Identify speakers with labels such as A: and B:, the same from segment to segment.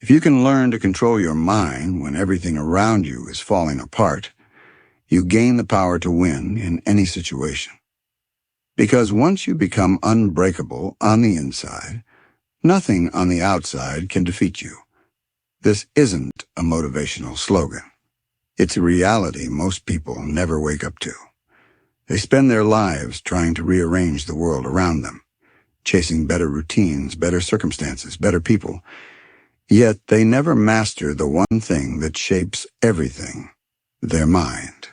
A: If you can learn to control your mind when everything around you is falling apart, you gain the power to win in any situation. Because once you become unbreakable on the inside, nothing on the outside can defeat you. This isn't a motivational slogan. It's a reality most people never wake up to. They spend their lives trying to rearrange the world around them, chasing better routines, better circumstances, better people. Yet they never master the one thing that shapes everything, their mind.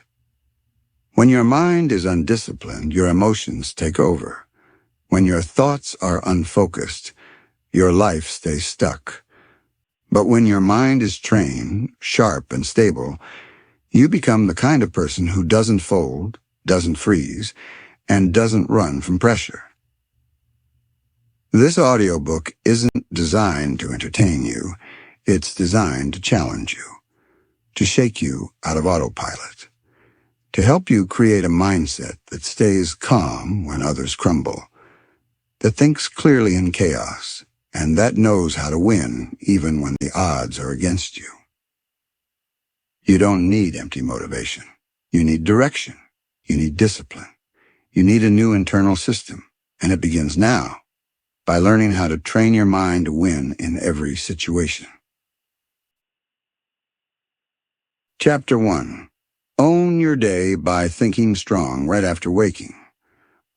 A: When your mind is undisciplined, your emotions take over. When your thoughts are unfocused, your life stays stuck. But when your mind is trained, sharp, and stable, you become the kind of person who doesn't fold, doesn't freeze, and doesn't run from pressure. This audiobook isn't designed to entertain you. It's designed to challenge you, to shake you out of autopilot, to help you create a mindset that stays calm when others crumble, that thinks clearly in chaos, and that knows how to win even when the odds are against you. You don't need empty motivation. You need direction. You need discipline. You need a new internal system, and it begins now by learning how to train your mind to win in every situation. Chapter 1. Own your day by thinking strong right after waking.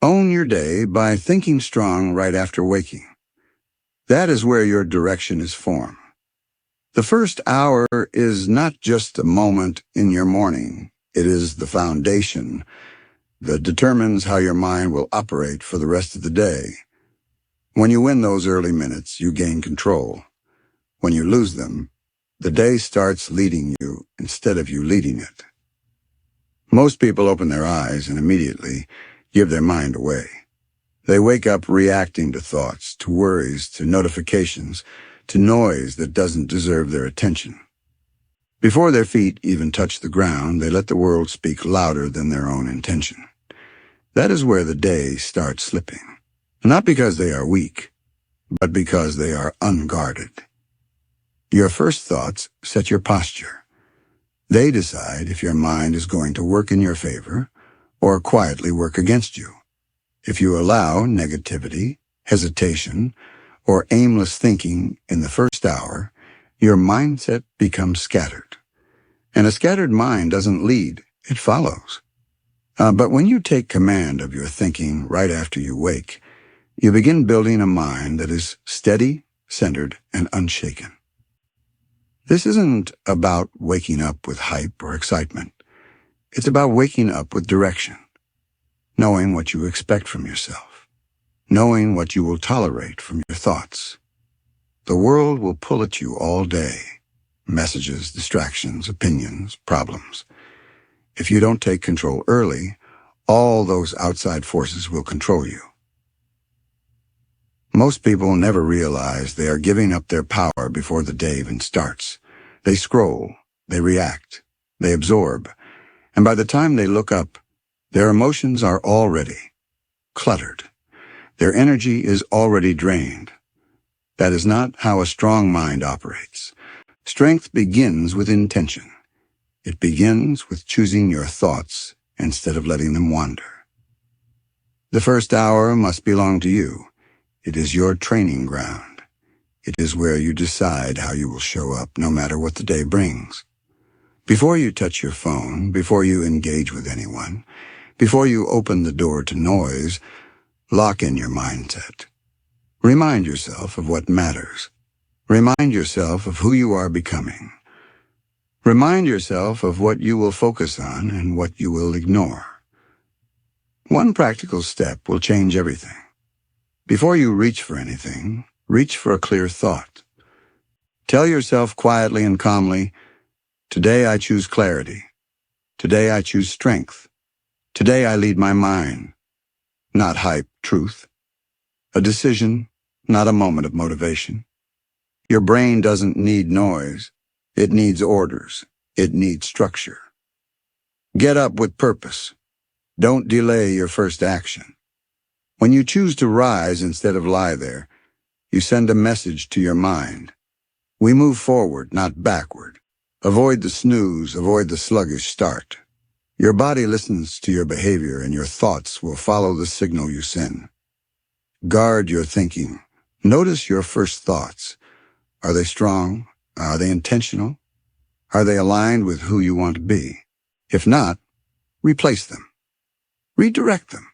A: Own your day by thinking strong right after waking. That is where your direction is formed. The first hour is not just a moment in your morning. It is the foundation that determines how your mind will operate for the rest of the day. When you win those early minutes, you gain control. When you lose them, the day starts leading you instead of you leading it. Most people open their eyes and immediately give their mind away. They wake up reacting to thoughts, to worries, to notifications, to noise that doesn't deserve their attention. Before their feet even touch the ground, they let the world speak louder than their own intention. That is where the day starts slipping. Not because they are weak, but because they are unguarded. Your first thoughts set your posture. They decide if your mind is going to work in your favor or quietly work against you. If you allow negativity, hesitation, or aimless thinking in the first hour, your mindset becomes scattered. And a scattered mind doesn't lead, it follows. But when you take command of your thinking right after you wake, you begin building a mind that is steady, centered, and unshaken. This isn't about waking up with hype or excitement. It's about waking up with direction, knowing what you expect from yourself, knowing what you will tolerate from your thoughts. The world will pull at you all day. Messages, distractions, opinions, problems. If you don't take control early, all those outside forces will control you. Most people never realize they are giving up their power before the day even starts. They scroll, they react, they absorb, and by the time they look up, their emotions are already cluttered. Their energy is already drained. That is not how a strong mind operates. Strength begins with intention. It begins with choosing your thoughts instead of letting them wander. The first hour must belong to you. It is your training ground. It is where you decide how you will show up no matter what the day brings. Before you touch your phone, before you engage with anyone, before you open the door to noise, lock in your mindset. Remind yourself of what matters. Remind yourself of who you are becoming. Remind yourself of what you will focus on and what you will ignore. One practical step will change everything. Before you reach for anything, reach for a clear thought. Tell yourself quietly and calmly, today I choose clarity. Today I choose strength. Today I lead my mind. Not hype, truth. A decision, not a moment of motivation. Your brain doesn't need noise. It needs orders. It needs structure. Get up with purpose. Don't delay your first action. When you choose to rise instead of lie there, you send a message to your mind. We move forward, not backward. Avoid the snooze, avoid the sluggish start. Your body listens to your behavior, and your thoughts will follow the signal you send. Guard your thinking. Notice your first thoughts. Are they strong? Are they intentional? Are they aligned with who you want to be? If not, replace them. Redirect them.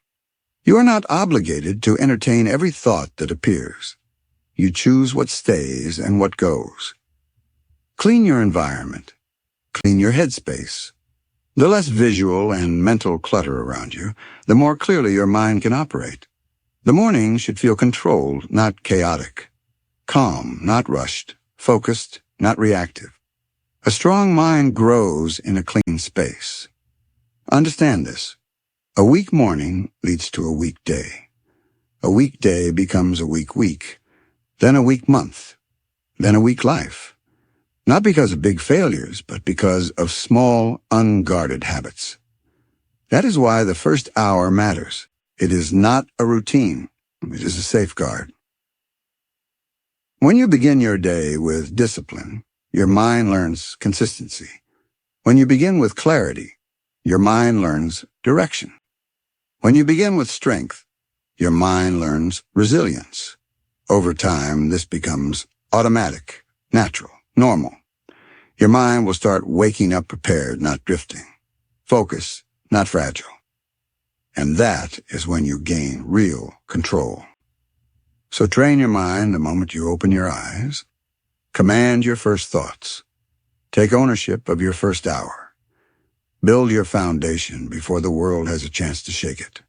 A: You are not obligated to entertain every thought that appears. You choose what stays and what goes. Clean your environment. Clean your headspace. The less visual and mental clutter around you, the more clearly your mind can operate. The morning should feel controlled, not chaotic. Calm, not rushed. Focused, not reactive. A strong mind grows in a clean space. Understand this. A weak morning leads to a weak day. A weak day becomes a weak week, then a weak month, then a weak life. Not because of big failures, but because of small, unguarded habits. That is why the first hour matters. It is not a routine. It is a safeguard. When you begin your day with discipline, your mind learns consistency. When you begin with clarity, your mind learns direction. When you begin with strength, your mind learns resilience. Over time, this becomes automatic, natural, normal. Your mind will start waking up prepared, not drifting. Focus, not fragile. And that is when you gain real control. So train your mind the moment you open your eyes. Command your first thoughts. Take ownership of your first hour. Build your foundation before the world has a chance to shake it.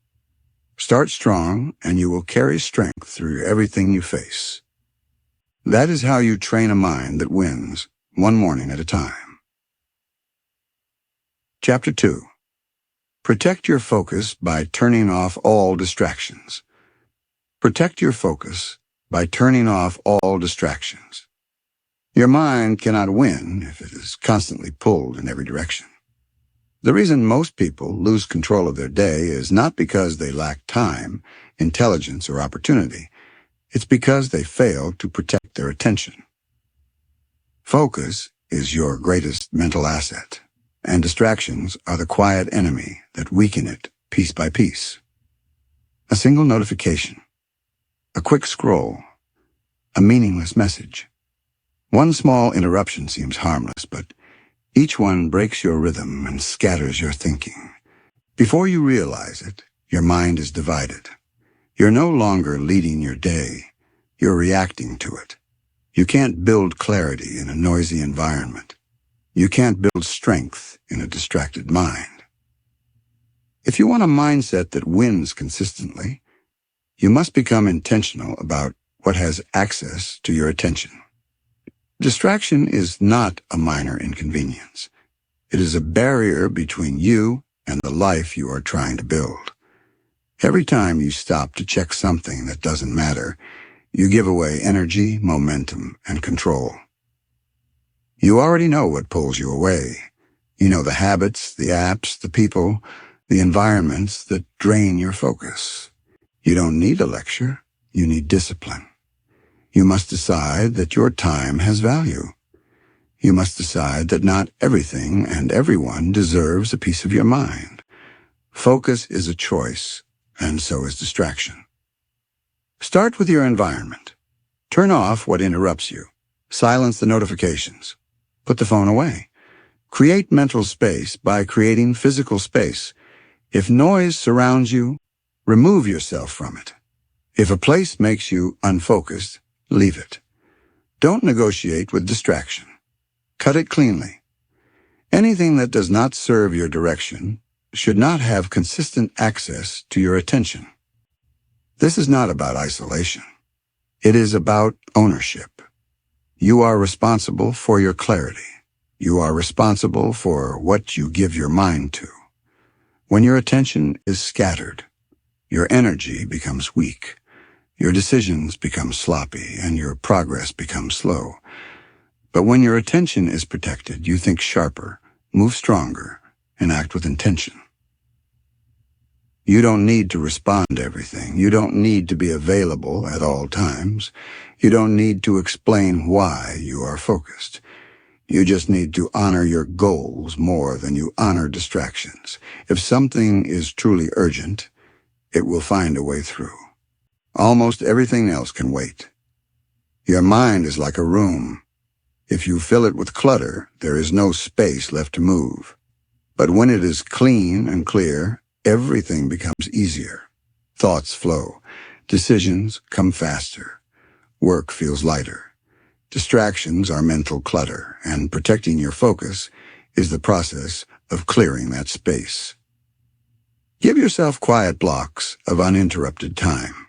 A: Start strong, and you will carry strength through everything you face. That is how you train a mind that wins, one morning at a time. Chapter 2. Protect your focus by turning off all distractions. Protect your focus by turning off all distractions. Your mind cannot win if it is constantly pulled in every direction. The reason most people lose control of their day is not because they lack time, intelligence, or opportunity. It's because they fail to protect their attention. Focus is your greatest mental asset, and distractions are the quiet enemy that weaken it piece by piece. A single notification, a quick scroll, a meaningless message. One small interruption seems harmless, but each one breaks your rhythm and scatters your thinking. Before you realize it, your mind is divided. You're no longer leading your day. You're reacting to it. You can't build clarity in a noisy environment. You can't build strength in a distracted mind. If you want a mindset that wins consistently, you must become intentional about what has access to your attention. Distraction is not a minor inconvenience. It is a barrier between you and the life you are trying to build. Every time you stop to check something that doesn't matter, you give away energy, momentum, and control. You already know what pulls you away. You know the habits, the apps, the people, the environments that drain your focus. You don't need a lecture. You need discipline. You must decide that your time has value. You must decide that not everything and everyone deserves a piece of your mind. Focus is a choice, and so is distraction. Start with your environment. Turn off what interrupts you. Silence the notifications. Put the phone away. Create mental space by creating physical space. If noise surrounds you, remove yourself from it. If a place makes you unfocused, leave it. Don't negotiate with distraction. Cut it cleanly. Anything that does not serve your direction should not have consistent access to your attention. This is not about isolation. It is about ownership. You are responsible for your clarity. You are responsible for what you give your mind to. When your attention is scattered, your energy becomes weak. Your decisions become sloppy, and your progress becomes slow. But when your attention is protected, you think sharper, move stronger, and act with intention. You don't need to respond to everything. You don't need to be available at all times. You don't need to explain why you are focused. You just need to honor your goals more than you honor distractions. If something is truly urgent, it will find a way through. Almost everything else can wait. Your mind is like a room. If you fill it with clutter, there is no space left to move. But when it is clean and clear, everything becomes easier. Thoughts flow. Decisions come faster. Work feels lighter. Distractions are mental clutter, and protecting your focus is the process of clearing that space. Give yourself quiet blocks of uninterrupted time.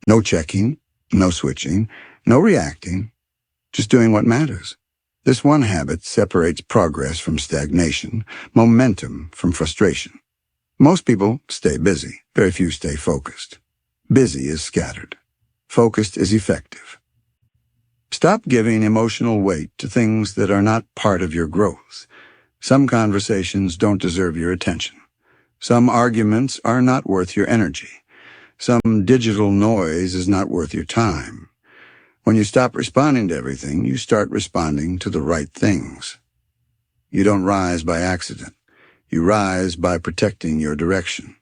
A: No checking, no switching, no reacting, just doing what matters. This one habit separates progress from stagnation, momentum from frustration. Most people stay busy. Very few stay focused. Busy is scattered. Focused is effective. Stop giving emotional weight to things that are not part of your growth. Some conversations don't deserve your attention. Some arguments are not worth your energy. Some digital noise is not worth your time. When you stop responding to everything, you start responding to the right things. You don't rise by accident. You rise by protecting your direction.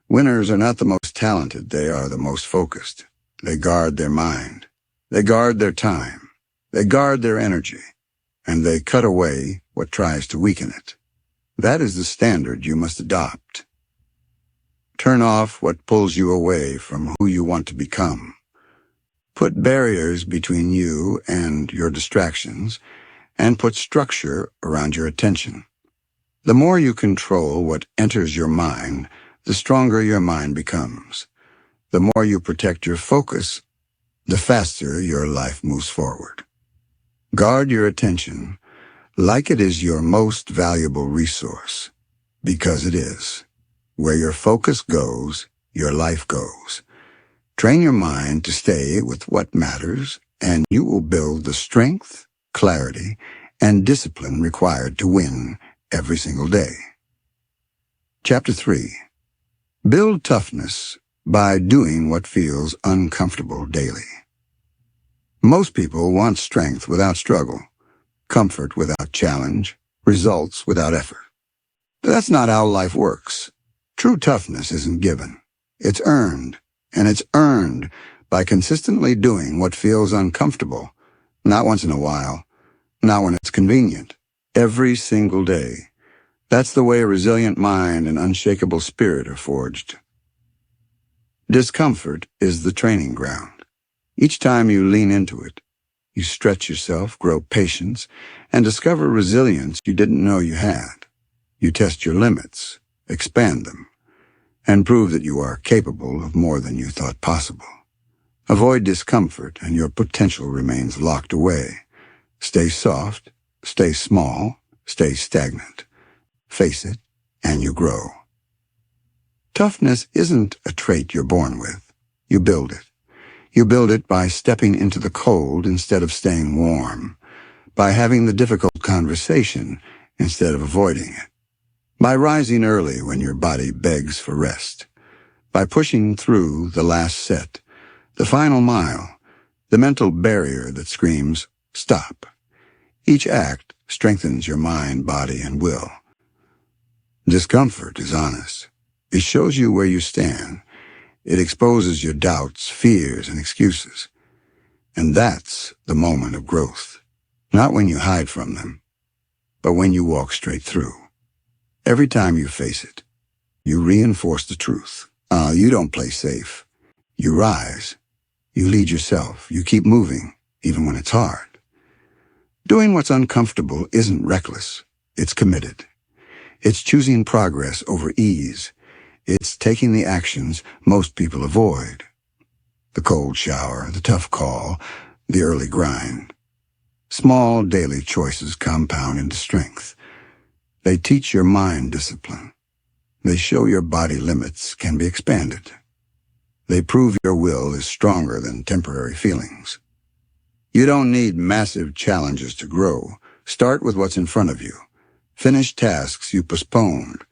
A: Winners are not the most talented, they are the most focused. They guard their mind. They guard their time. They guard their energy. And they cut away what tries to weaken it. That is the standard you must adopt. Turn off what pulls you away from who you want to become. Put barriers between you and your distractions, and put structure around your attention. The more you control what enters your mind, the stronger your mind becomes. The more you protect your focus, the faster your life moves forward. Guard your attention like it is your most valuable resource, because it is. Where your focus goes, your life goes. Train your mind to stay with what matters, and you will build the strength, clarity, and discipline required to win every single day. Chapter 3. Build toughness by doing what feels uncomfortable daily. Most people want strength without struggle, comfort without challenge, results without effort. But that's not how life works. True toughness isn't given. It's earned, and it's earned by consistently doing what feels uncomfortable, not once in a while, not when it's convenient, every single day. That's the way a resilient mind and unshakable spirit are forged. Discomfort is the training ground. Each time you lean into it, you stretch yourself, grow patience, and discover resilience you didn't know you had. You test your limits, expand them, and prove that you are capable of more than you thought possible. Avoid discomfort, and your potential remains locked away. Stay soft, stay small, stay stagnant. Face it, and you grow. Toughness isn't a trait you're born with. You build it. You build it by stepping into the cold instead of staying warm, by having the difficult conversation instead of avoiding it, by rising early when your body begs for rest, by pushing through the last set, the final mile, the mental barrier that screams, stop. Each act strengthens your mind, body, and will. Discomfort is honest. It shows you where you stand. It exposes your doubts, fears, and excuses. And that's the moment of growth. Not when you hide from them, but when you walk straight through. Every time you face it, you reinforce the truth. You don't play safe. You rise. You lead yourself. You keep moving, even when it's hard. Doing what's uncomfortable isn't reckless. It's committed. It's choosing progress over ease. It's taking the actions most people avoid. The cold shower, the tough call, the early grind. Small daily choices compound into strength. They teach your mind discipline. They show your body limits can be expanded. They prove your will is stronger than temporary feelings. You don't need massive challenges to grow. Start with what's in front of you. Finish tasks you postponed.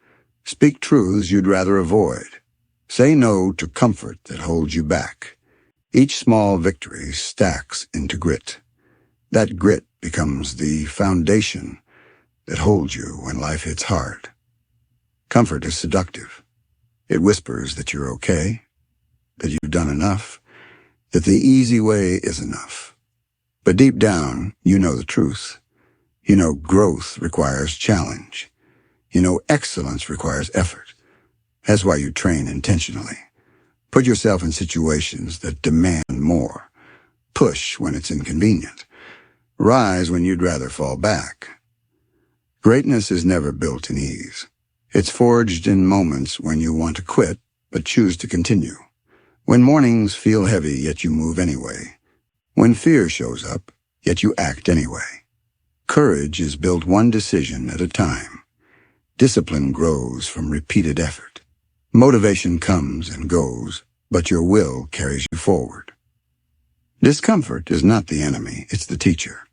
A: Speak truths you'd rather avoid. Say no to comfort that holds you back. Each small victory stacks into grit. That grit becomes the foundation that holds you when life hits hard. Comfort is seductive. It whispers that you're okay, that you've done enough, that the easy way is enough. But deep down, you know the truth. You know growth requires challenge. You know excellence requires effort. That's why you train intentionally. Put yourself in situations that demand more. Push when it's inconvenient. Rise when you'd rather fall back. Greatness is never built in ease. It's forged in moments when you want to quit, but choose to continue. When mornings feel heavy, yet you move anyway. When fear shows up, yet you act anyway. Courage is built one decision at a time. Discipline grows from repeated effort. Motivation comes and goes, but your will carries you forward. Discomfort is not the enemy, it's the teacher.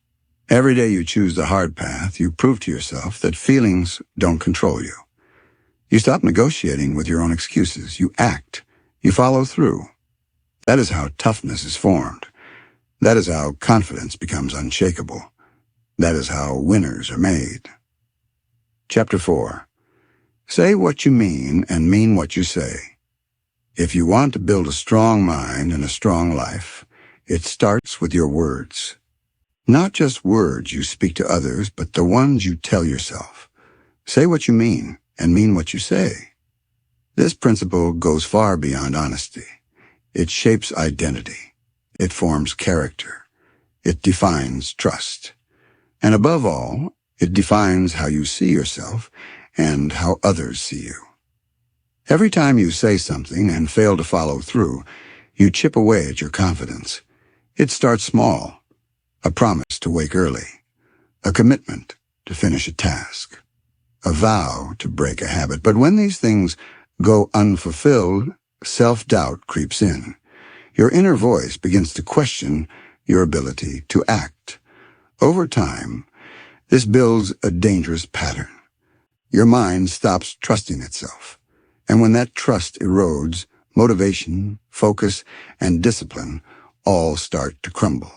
A: Every day you choose the hard path, you prove to yourself that feelings don't control you. You stop negotiating with your own excuses. You act. You follow through. That is how toughness is formed. That is how confidence becomes unshakable. That is how winners are made. Chapter 4. Say what you mean and mean what you say. If you want to build a strong mind and a strong life, it starts with your words. Not just words you speak to others, but the ones you tell yourself. Say what you mean and mean what you say. This principle goes far beyond honesty. It shapes identity. It forms character. It defines trust. And above all, it defines how you see yourself and how others see you. Every time you say something and fail to follow through, you chip away at your confidence. It starts small. A promise to wake early. A commitment to finish a task. A vow to break a habit. But when these things go unfulfilled, self-doubt creeps in. Your inner voice begins to question your ability to act. Over time, this builds a dangerous pattern. Your mind stops trusting itself. And when that trust erodes, motivation, focus, and discipline all start to crumble.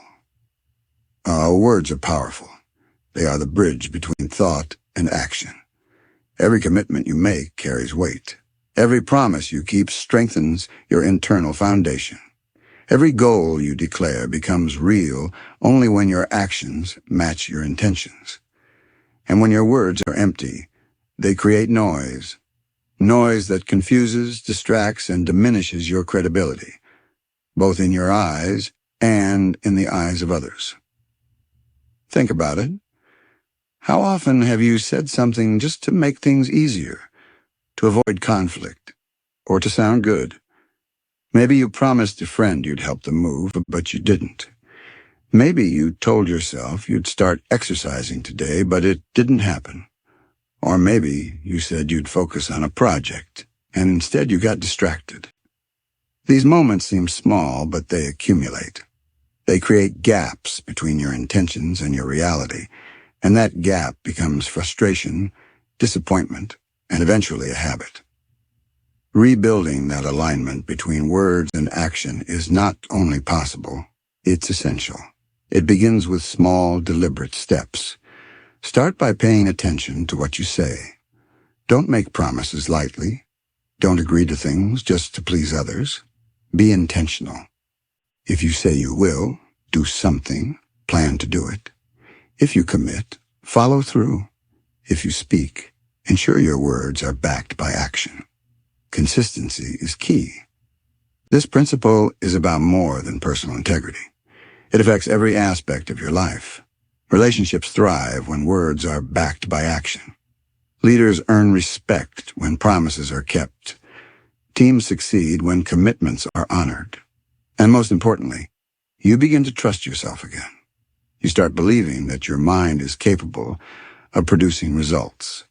A: Words are powerful. They are the bridge between thought and action. Every commitment you make carries weight. Every promise you keep strengthens your internal foundation. Every goal you declare becomes real only when your actions match your intentions. And when your words are empty, they create noise. Noise that confuses, distracts, and diminishes your credibility, both in your eyes and in the eyes of others. Think about it. How often have you said something just to make things easier, to avoid conflict, or to sound good? Maybe you promised a friend you'd help them move, but you didn't. Maybe you told yourself you'd start exercising today, but it didn't happen. Or maybe you said you'd focus on a project, and instead you got distracted. These moments seem small, but they accumulate. They create gaps between your intentions and your reality, and that gap becomes frustration, disappointment, and eventually a habit. Rebuilding that alignment between words and action is not only possible, it's essential. It begins with small, deliberate steps. Start by paying attention to what you say. Don't make promises lightly. Don't agree to things just to please others. Be intentional. If you say you will, do something, plan to do it. If you commit, follow through. If you speak, ensure your words are backed by action. Consistency is key. This principle is about more than personal integrity. It affects every aspect of your life. Relationships thrive when words are backed by action. Leaders earn respect when promises are kept. Teams succeed when commitments are honored. And most importantly, you begin to trust yourself again. You start believing that your mind is capable of producing results,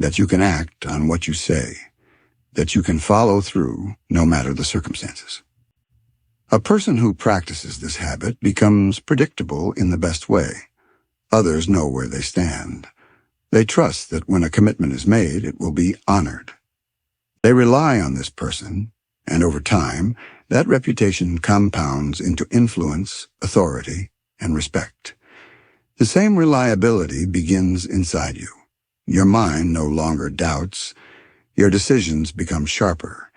A: that you can act on what you say, that you can follow through no matter the circumstances. A person who practices this habit becomes predictable in the best way. Others know where they stand. They trust that when a commitment is made, it will be honored. They rely on this person And over time, that reputation compounds into influence, authority, and respect. The same reliability begins inside you. Your mind no longer doubts. Your decisions become sharper.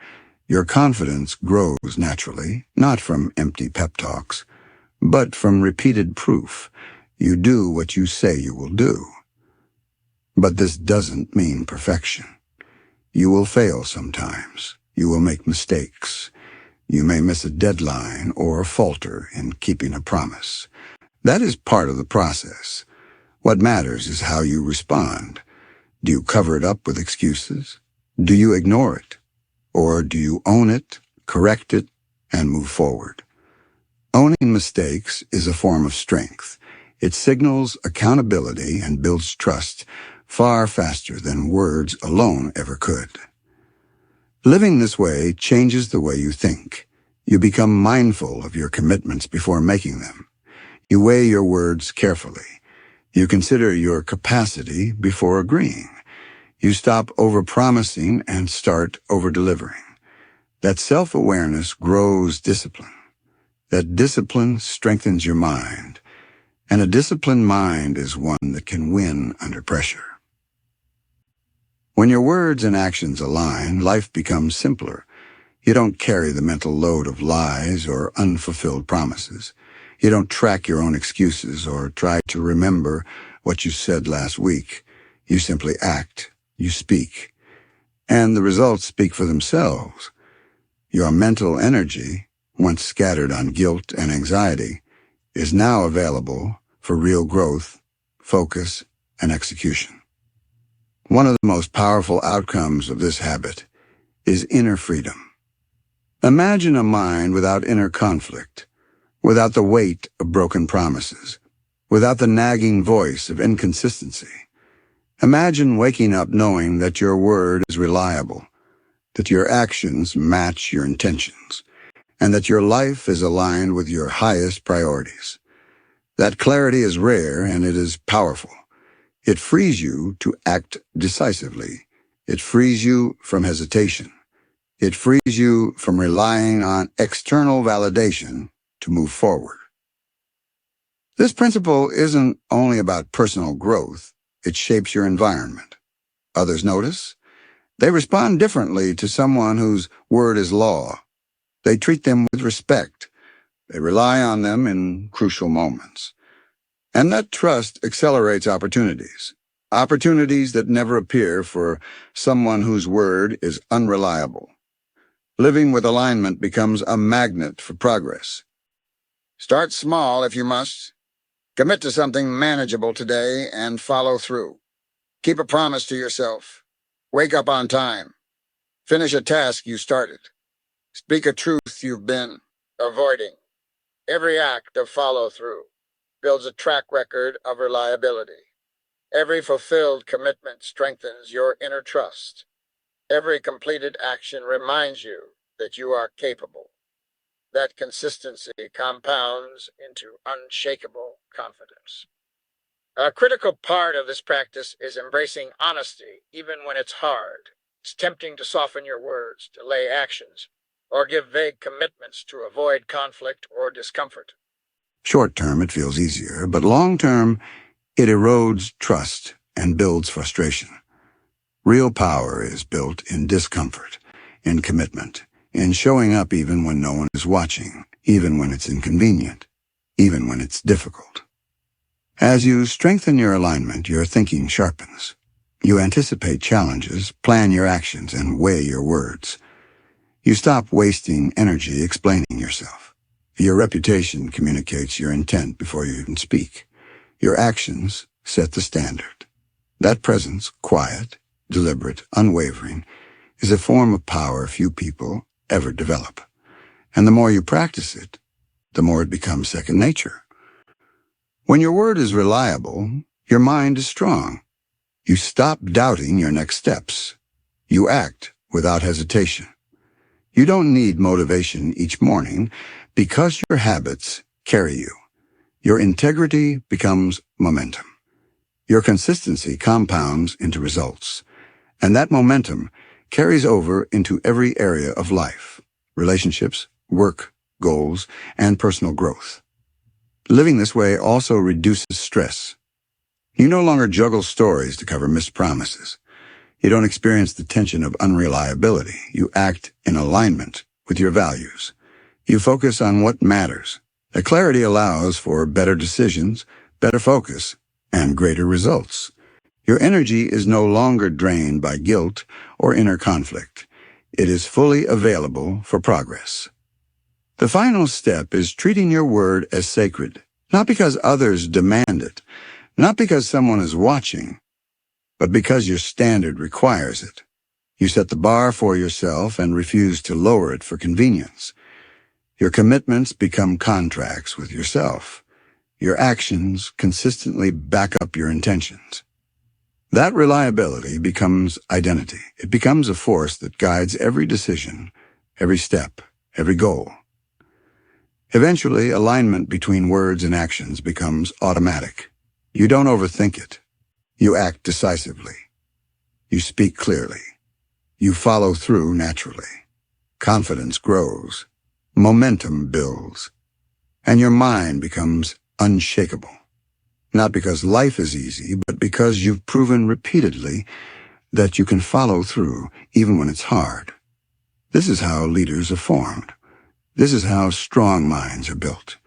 A: Your confidence grows naturally, not from empty pep talks, but from repeated proof. You do what you say you will do. But this doesn't mean perfection. You will fail sometimes. You will make mistakes. You may miss a deadline or falter in keeping a promise. That is part of the process. What matters is how you respond. Do you cover it up with excuses? Do you ignore it? Or do you own it, correct it, and move forward? Owning mistakes is a form of strength. It signals accountability and builds trust far faster than words alone ever could. Living this way changes the way you think. You become mindful of your commitments before making them. You weigh your words carefully. You consider your capacity before agreeing. You stop overpromising and start overdelivering. That self-awareness grows discipline. That discipline strengthens your mind. And a disciplined mind is one that can win under pressure. When your words and actions align, life becomes simpler. You don't carry the mental load of lies or unfulfilled promises. You don't track your own excuses or try to remember what you said last week. You simply act. You speak. And the results speak for themselves. Your mental energy, once scattered on guilt and anxiety, is now available for real growth, focus, and execution. One of the most powerful outcomes of this habit is inner freedom. Imagine a mind without inner conflict, without the weight of broken promises, without the nagging voice of inconsistency. Imagine waking up knowing that your word is reliable, that your actions match your intentions, and that your life is aligned with your highest priorities. That clarity is rare and it is powerful. It frees you to act decisively. It frees you from hesitation. It frees you from relying on external validation to move forward. This principle isn't only about personal growth. It shapes your environment. Others notice. They respond differently to someone whose word is law. They treat them with respect. They rely on them in crucial moments. And that trust accelerates opportunities. Opportunities that never appear for someone whose word is unreliable. Living with alignment becomes a magnet for progress. Start small if you must. Commit to something manageable today and follow through. Keep a promise to yourself. Wake up on time. Finish a task you started. Speak a truth you've been avoiding. Every act of follow-through builds a track record of reliability. Every fulfilled commitment strengthens your inner trust. Every completed action reminds you that you are capable. That consistency compounds into unshakable confidence. A critical part of this practice is embracing honesty, even when it's hard. It's tempting to soften your words, delay actions, or give vague commitments to avoid conflict or discomfort. Short-term, it feels easier, but long-term, it erodes trust and builds frustration. Real power is built in discomfort, in commitment, in showing up even when no one is watching, even when it's inconvenient, even when it's difficult. As you strengthen your alignment, your thinking sharpens. You anticipate challenges, plan your actions, and weigh your words. You stop wasting energy explaining yourself. Your reputation communicates your intent before you even speak. Your actions set the standard. That presence, quiet, deliberate, unwavering, is a form of power few people ever develop. And the more you practice it, the more it becomes second nature. When your word is reliable, your mind is strong. You stop doubting your next steps. You act without hesitation. You don't need motivation each morning because your habits carry you. Your integrity becomes momentum. Your consistency compounds into results. And that momentum carries over into every area of life. relationships, work, goals, and personal growth. Living this way also reduces stress. You no longer juggle stories to cover missed promises. You don't experience the tension of unreliability. You act in alignment with your values. You focus on what matters. That clarity allows for better decisions, better focus, and greater results. Your energy is no longer drained by guilt or inner conflict. It is fully available for progress. The final step is treating your word as sacred, not because others demand it, not because someone is watching, but because your standard requires it. You set the bar for yourself and refuse to lower it for convenience. Your commitments become contracts with yourself. Your actions consistently back up your intentions. That reliability becomes identity. It becomes a force that guides every decision, every step, every goal. Eventually, alignment between words and actions becomes automatic. You don't overthink it. You act decisively. You speak clearly. You follow through naturally. Confidence grows. Momentum builds. And your mind becomes unshakable. Not because life is easy, but because you've proven repeatedly that you can follow through even when it's hard. This is how leaders are formed. This is how strong minds are built.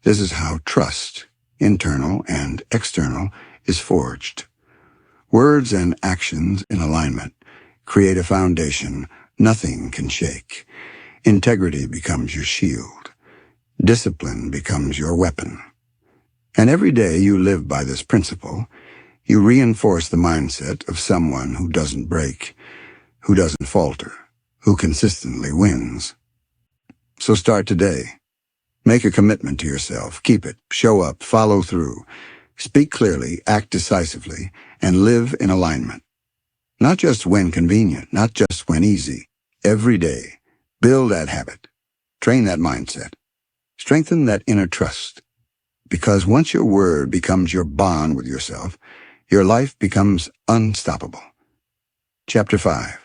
A: This is how trust, internal and external, is forged. Words and actions in alignment create a foundation nothing can shake. Integrity becomes your shield. Discipline becomes your weapon. And every day you live by this principle, you reinforce the mindset of someone who doesn't break, who doesn't falter, who consistently wins. So start today. Make a commitment to yourself. Keep it. Show up. Follow through. Speak clearly, act decisively, and live in alignment. Not just when convenient, not just when easy. Every day. Build that habit. Train that mindset. Strengthen that inner trust. Because once your word becomes your bond with yourself, your life becomes unstoppable. Chapter 5.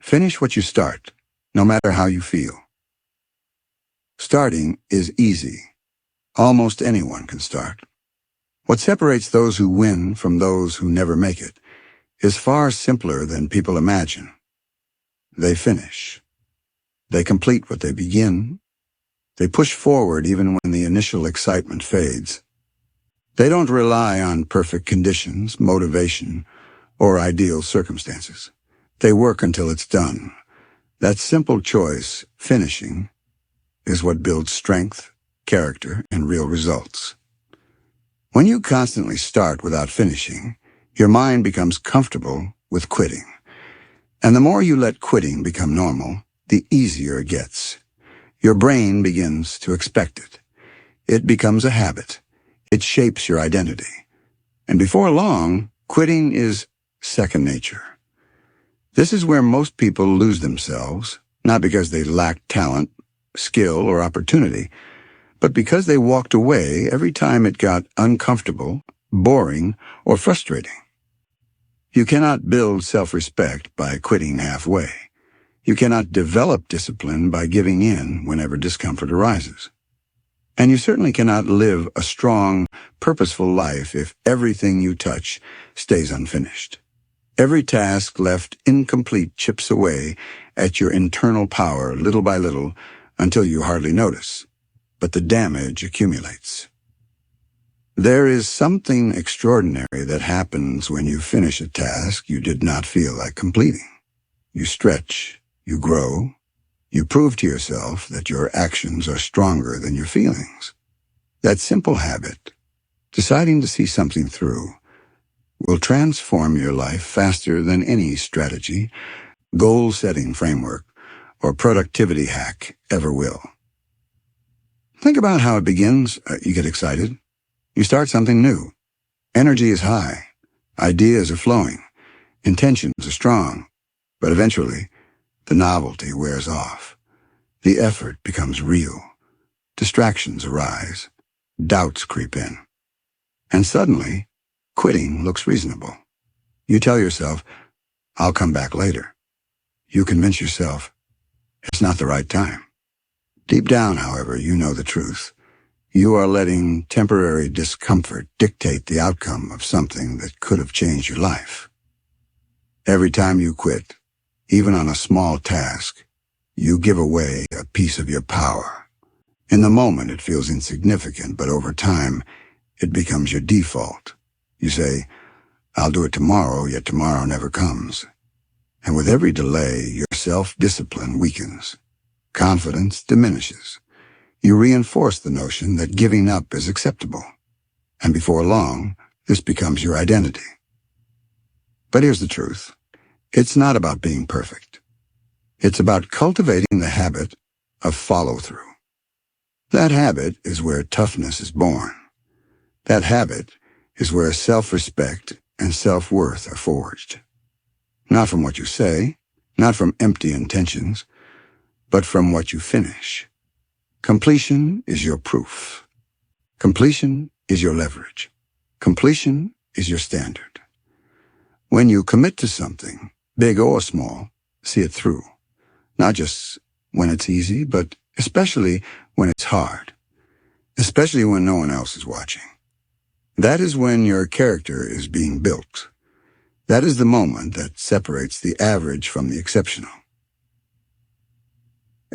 A: Finish what you start, no matter how you feel. Starting is easy. Almost anyone can start. What separates those who win from those who never make it is far simpler than people imagine. They finish. They complete what they begin. They push forward even when the initial excitement fades. They don't rely on perfect conditions, motivation, or ideal circumstances. They work until it's done. That simple choice, finishing, is what builds strength, character, and real results. When you constantly start without finishing, your mind becomes comfortable with quitting. And the more you let quitting become normal, the easier it gets. Your brain begins to expect it. It becomes a habit. It shapes your identity. And before long, quitting is second nature. This is where most people lose themselves, not because they lack talent, skill, or opportunity, but because they walked away every time it got uncomfortable, boring, or frustrating. You cannot build self-respect by quitting halfway. You cannot develop discipline by giving in whenever discomfort arises. And you certainly cannot live a strong, purposeful life if everything you touch stays unfinished. Every task left incomplete chips away at your internal power little by little until you hardly notice, but the damage accumulates. There is something extraordinary that happens when you finish a task you did not feel like completing. You stretch. You grow. You prove to yourself that your actions are stronger than your feelings. That simple habit, deciding to see something through, will transform your life faster than any strategy, goal-setting framework, or productivity hack ever will. Think about how it begins. You get excited. You start something new. Energy is high. Ideas are flowing. Intentions are strong. But eventually, the novelty wears off. The effort becomes real. Distractions arise. Doubts creep in. And suddenly, quitting looks reasonable. You tell yourself, I'll come back later. You convince yourself, It's not the right time. Deep down, however, you know the truth. You are letting temporary discomfort dictate the outcome of something that could have changed your life. Every time you quit, even on a small task, you give away a piece of your power. In the moment, it feels insignificant, but over time, it becomes your default. You say, "I'll do it tomorrow," yet tomorrow never comes. And with every delay, your self-discipline weakens. Confidence diminishes. You reinforce the notion that giving up is acceptable. And before long, this becomes your identity. But here's the truth. It's not about being perfect. It's about cultivating the habit of follow-through. That habit is where toughness is born. That habit is where self-respect and self-worth are forged. Not from what you say, not from empty intentions, but from what you finish. Completion is your proof. Completion is your leverage. Completion is your standard. When you commit to something, big or small, see it through. Not just when it's easy, but especially when it's hard. Especially when no one else is watching. That is when your character is being built. That is the moment that separates the average from the exceptional.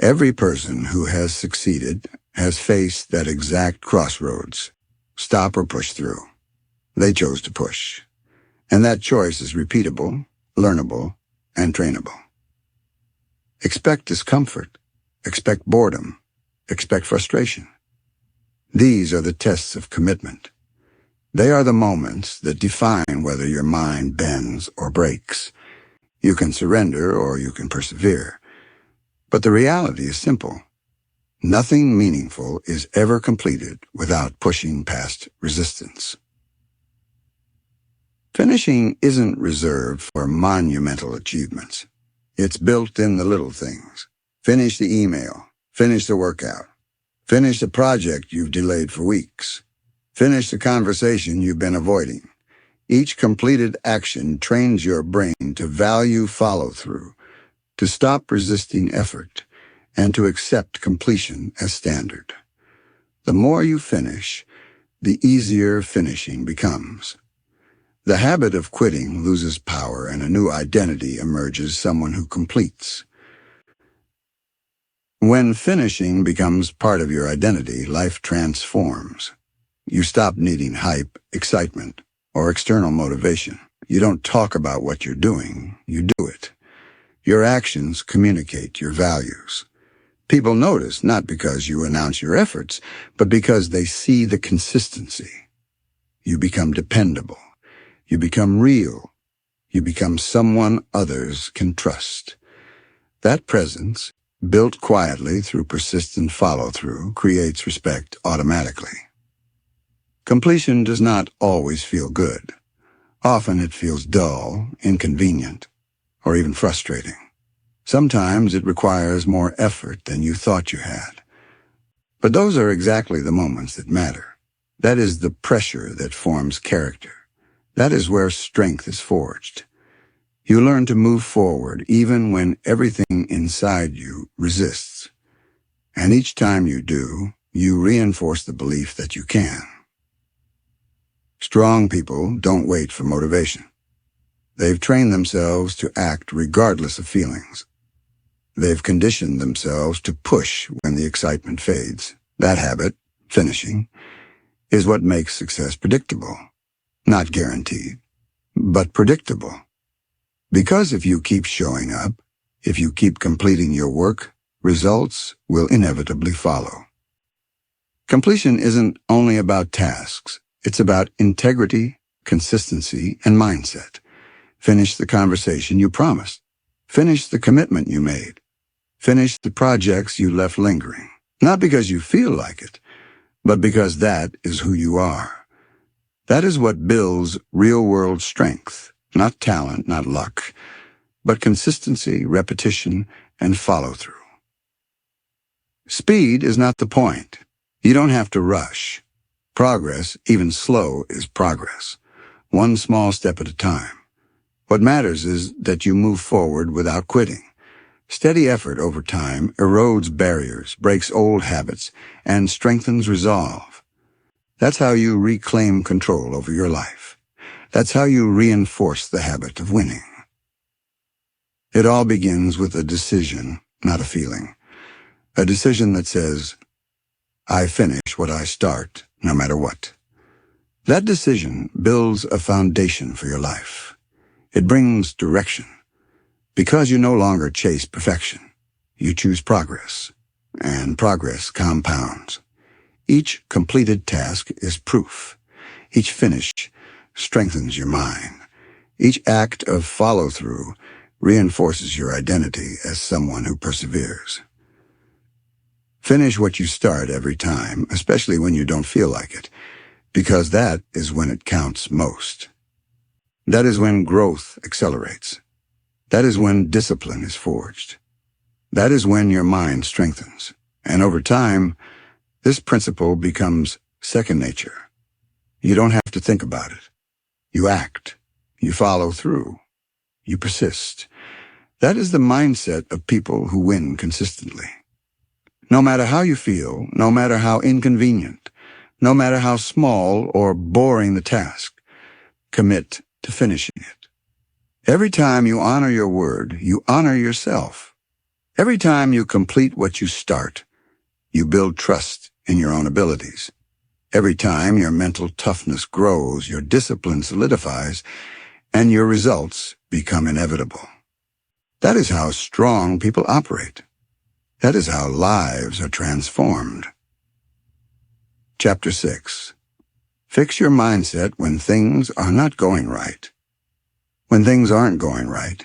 A: Every person who has succeeded has faced that exact crossroads. Stop or push through. They chose to push. And that choice is repeatable, learnable, and trainable. Expect discomfort. Expect boredom. Expect frustration. These are the tests of commitment. They are the moments that define whether your mind bends or breaks. You can surrender or you can persevere. But the reality is simple. Nothing meaningful is ever completed without pushing past resistance. Finishing isn't reserved for monumental achievements. It's built in the little things. Finish the email. Finish the workout. Finish the project you've delayed for weeks. Finish the conversation you've been avoiding. Each completed action trains your brain to value follow-through, to stop resisting effort, and to accept completion as standard. The more you finish, the easier finishing becomes. The habit of quitting loses power and a new identity emerges, someone who completes. When finishing becomes part of your identity, life transforms. You stop needing hype, excitement, or external motivation. You don't talk about what you're doing, you do it. Your actions communicate your values. People notice not because you announce your efforts, but because they see the consistency. You become dependable. You become real. You become someone others can trust. That presence, built quietly through persistent follow-through, creates respect automatically. Completion does not always feel good. Often it feels dull, inconvenient, or even frustrating. Sometimes it requires more effort than you thought you had. But those are exactly the moments that matter. That is the pressure that forms character. That is where strength is forged. You learn to move forward even when everything inside you resists. And each time you do, you reinforce the belief that you can. Strong people don't wait for motivation. They've trained themselves to act regardless of feelings. They've conditioned themselves to push when the excitement fades. That habit, finishing, is what makes success predictable. Not guaranteed, but predictable. Because if you keep showing up, if you keep completing your work, results will inevitably follow. Completion isn't only about tasks. It's about integrity, consistency, and mindset. Finish the conversation you promised. Finish the commitment you made. Finish the projects you left lingering. Not because you feel like it, but because that is who you are. That is what builds real-world strength, not talent, not luck, but consistency, repetition, and follow-through. Speed is not the point. You don't have to rush. Progress, even slow, is progress. One small step at a time. What matters is that you move forward without quitting. Steady effort over time erodes barriers, breaks old habits, and strengthens resolve. That's how you reclaim control over your life. That's how you reinforce the habit of winning. It all begins with a decision, not a feeling. A decision that says, I finish what I start, no matter what. That decision builds a foundation for your life. It brings direction. Because you no longer chase perfection, you choose progress, and progress compounds. Each completed task is proof. Each finish strengthens your mind. Each act of follow-through reinforces your identity as someone who perseveres. Finish what you start every time, especially when you don't feel like it, because that is when it counts most. That is when growth accelerates. That is when discipline is forged. That is when your mind strengthens. And over time, this principle becomes second nature. You don't have to think about it. You act. You follow through. You persist. That is the mindset of people who win consistently. No matter how you feel, no matter how inconvenient, no matter how small or boring the task, commit to finishing it. Every time you honor your word, you honor yourself. Every time you complete what you start, you build trust in your own abilities. Every time your mental toughness grows, your discipline solidifies, and your results become inevitable. That is how strong people operate. That is how lives are transformed. Chapter 6. Fix your mindset when things are not going right. When things aren't going right,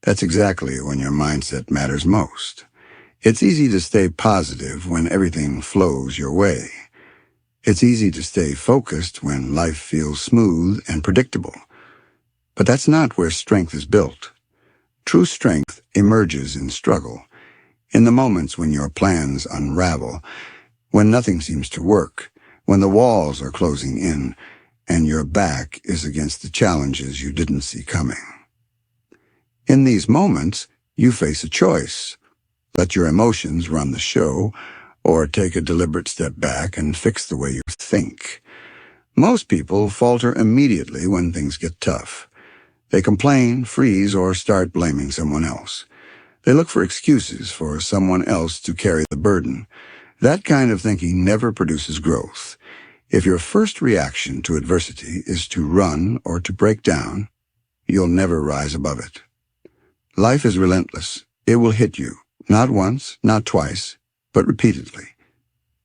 A: that's exactly when your mindset matters most. It's easy to stay positive when everything flows your way. It's easy to stay focused when life feels smooth and predictable. But that's not where strength is built. True strength emerges in struggle, in the moments when your plans unravel, when nothing seems to work, when the walls are closing in, and your back is against the challenges you didn't see coming. In these moments, you face a choice. Let your emotions run the show, or take a deliberate step back and fix the way you think. Most people falter immediately when things get tough. They complain, freeze, or start blaming someone else. They look for excuses for someone else to carry the burden. That kind of thinking never produces growth. If your first reaction to adversity is to run or to break down, you'll never rise above it. Life is relentless. It will hit you, not once, not twice, but repeatedly.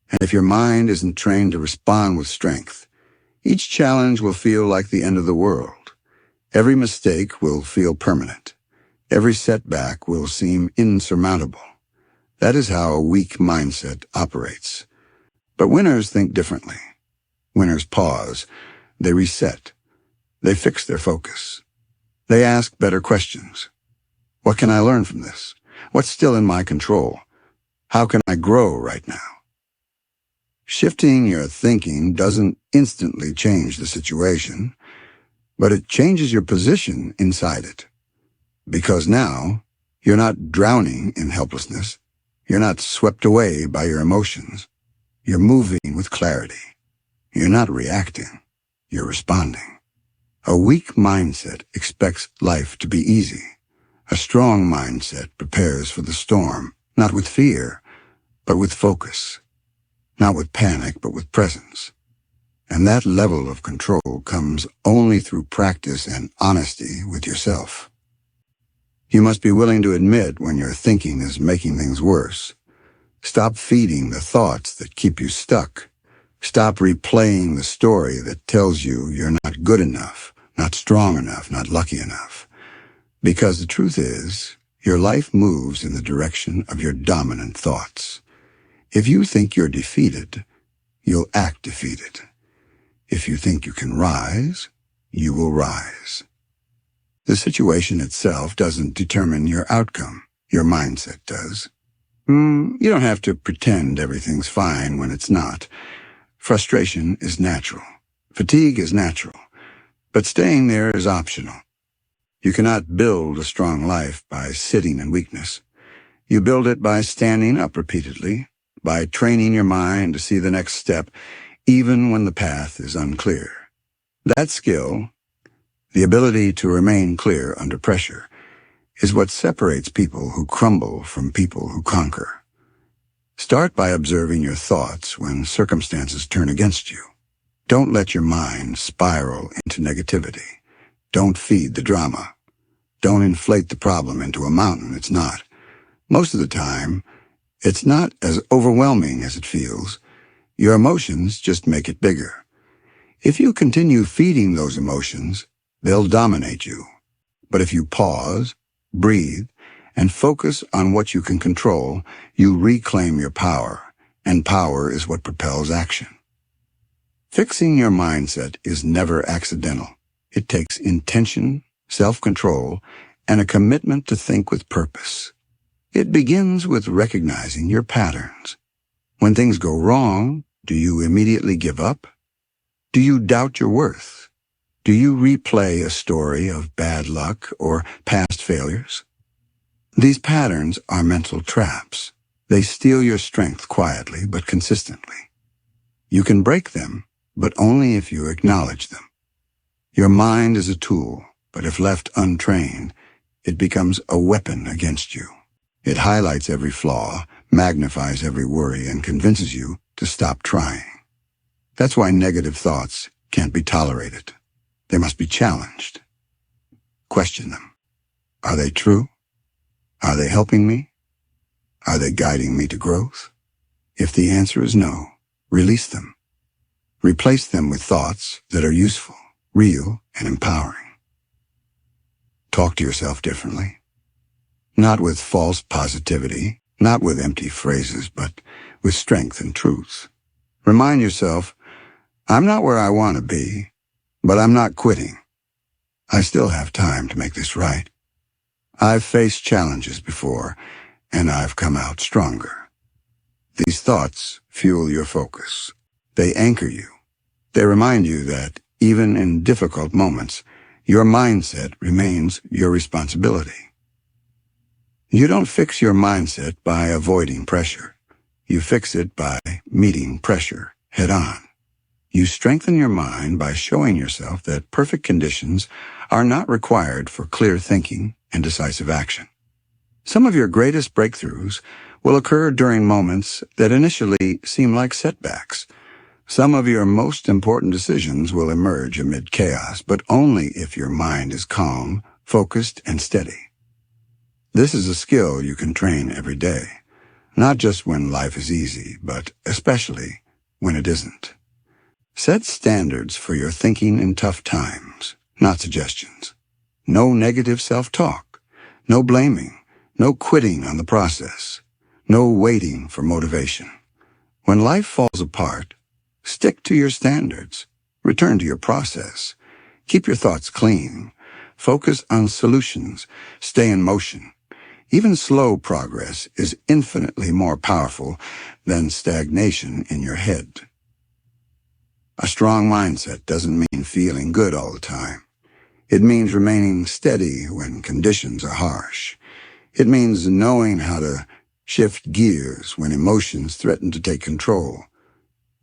A: And if your mind isn't trained to respond with strength, each challenge will feel like the end of the world. Every mistake will feel permanent. Every setback will seem insurmountable. That is how a weak mindset operates. But winners think differently. Winners pause. They reset. They fix their focus. They ask better questions. What can I learn from this? What's still in my control? How can I grow right now? Shifting your thinking doesn't instantly change the situation, but it changes your position inside it. Because now, you're not drowning in helplessness. You're not swept away by your emotions. You're moving with clarity. You're not reacting. You're responding. A weak mindset expects life to be easy. A strong mindset prepares for the storm, not with fear, but with focus. Not with panic, but with presence. And that level of control comes only through practice and honesty with yourself. You must be willing to admit when your thinking is making things worse. Stop feeding the thoughts that keep you stuck. Stop replaying the story that tells you you're not good enough, not strong enough, not lucky enough. Because the truth is, your life moves in the direction of your dominant thoughts. If you think you're defeated, you'll act defeated. If you think you can rise, you will rise. The situation itself doesn't determine your outcome. Your mindset does. You don't have to pretend everything's fine when it's not. Frustration is natural. Fatigue is natural. But staying there is optional. You cannot build a strong life by sitting in weakness. You build it by standing up repeatedly, by training your mind to see the next step, even when the path is unclear. That skill, the ability to remain clear under pressure, is what separates people who crumble from people who conquer. Start by observing your thoughts when circumstances turn against you. Don't let your mind spiral into negativity. Don't feed the drama. Don't inflate the problem into a mountain it's not. Most of the time, it's not as overwhelming as it feels. Your emotions just make it bigger. If you continue feeding those emotions, they'll dominate you. But if you pause, breathe, and focus on what you can control, you reclaim your power, and power is what propels action. Fixing your mindset is never accidental. It takes intention, self-control, and a commitment to think with purpose. It begins with recognizing your patterns. When things go wrong, do you immediately give up? Do you doubt your worth? Do you replay a story of bad luck or past failures? These patterns are mental traps. They steal your strength quietly but consistently. You can break them, but only if you acknowledge them. Your mind is a tool, but if left untrained, it becomes a weapon against you. It highlights every flaw, magnifies every worry, and convinces you to stop trying. That's why negative thoughts can't be tolerated. They must be challenged. Question them. Are they true? Are they helping me? Are they guiding me to growth? If the answer is no, release them. Replace them with thoughts that are useful, real, and empowering. Talk to yourself differently. Not with false positivity, not with empty phrases, but with strength and truth. Remind yourself, I'm not where I want to be, but I'm not quitting. I still have time to make this right. I've faced challenges before, and I've come out stronger. These thoughts fuel your focus. They anchor you. They remind you that, even in difficult moments, your mindset remains your responsibility. You don't fix your mindset by avoiding pressure. You fix it by meeting pressure head-on. You strengthen your mind by showing yourself that perfect conditions are not required for clear thinking and decisive action. Some of your greatest breakthroughs will occur during moments that initially seem like setbacks. Some of your most important decisions will emerge amid chaos, but only if your mind is calm, focused, and steady. This is a skill you can train every day, not just when life is easy, but especially when it isn't. Set standards for your thinking in tough times, not suggestions. No negative self-talk, no blaming, no quitting on the process, no waiting for motivation. When life falls apart, stick to your standards. Return to your process. Keep your thoughts clean. Focus on solutions. Stay in motion. Even slow progress is infinitely more powerful than stagnation in your head. A strong mindset doesn't mean feeling good all the time. It means remaining steady when conditions are harsh. It means knowing how to shift gears when emotions threaten to take control.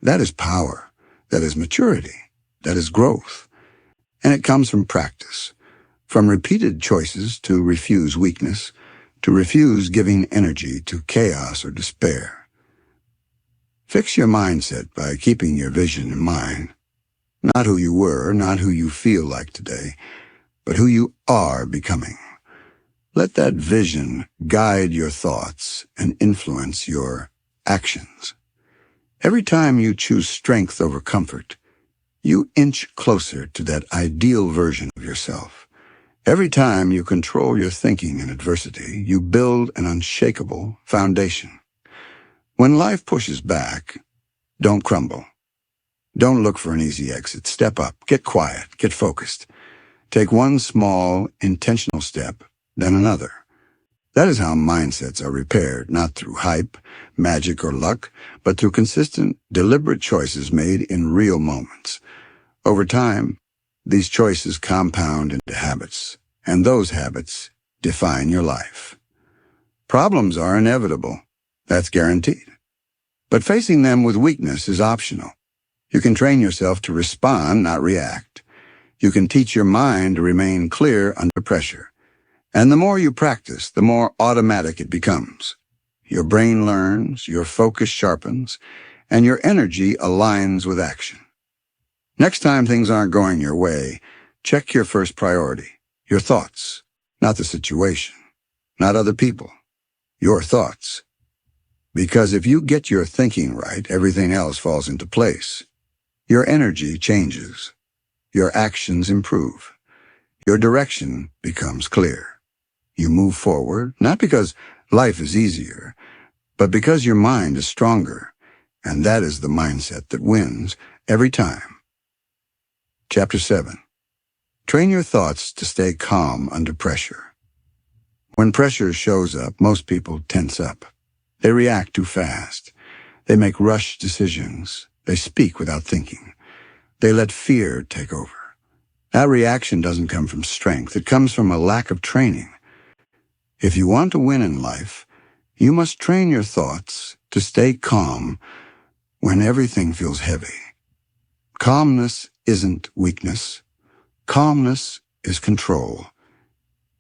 A: That is power. That is maturity. That is growth. And it comes from practice, from repeated choices to refuse weakness, to refuse giving energy to chaos or despair. Fix your mindset by keeping your vision in mind. Not who you were, not who you feel like today, but who you are becoming. Let that vision guide your thoughts and influence your actions. Every time you choose strength over comfort, you inch closer to that ideal version of yourself. Every time you control your thinking in adversity, you build an unshakable foundation. When life pushes back, don't crumble. Don't look for an easy exit. Step up, get quiet, get focused. Take one small, intentional step, then another. That is how mindsets are repaired, not through hype, magic, or luck, but through consistent, deliberate choices made in real moments. Over time, these choices compound into habits, and those habits define your life. Problems are inevitable. That's guaranteed. But facing them with weakness is optional. You can train yourself to respond, not react. You can teach your mind to remain clear under pressure. And the more you practice, the more automatic it becomes. Your brain learns, your focus sharpens, and your energy aligns with action. Next time things aren't going your way, check your first priority, your thoughts, not the situation, not other people, your thoughts. Because if you get your thinking right, everything else falls into place. Your energy changes. Your actions improve. Your direction becomes clear. You move forward, not because life is easier, but because your mind is stronger, and that is the mindset that wins every time. Chapter 7. Train your thoughts to stay calm under pressure. When pressure shows up, most people tense up. They react too fast. They make rush decisions. They speak without thinking. They let fear take over. That reaction doesn't come from strength. It comes from a lack of training. If you want to win in life, you must train your thoughts to stay calm when everything feels heavy. Calmness isn't weakness. Calmness is control.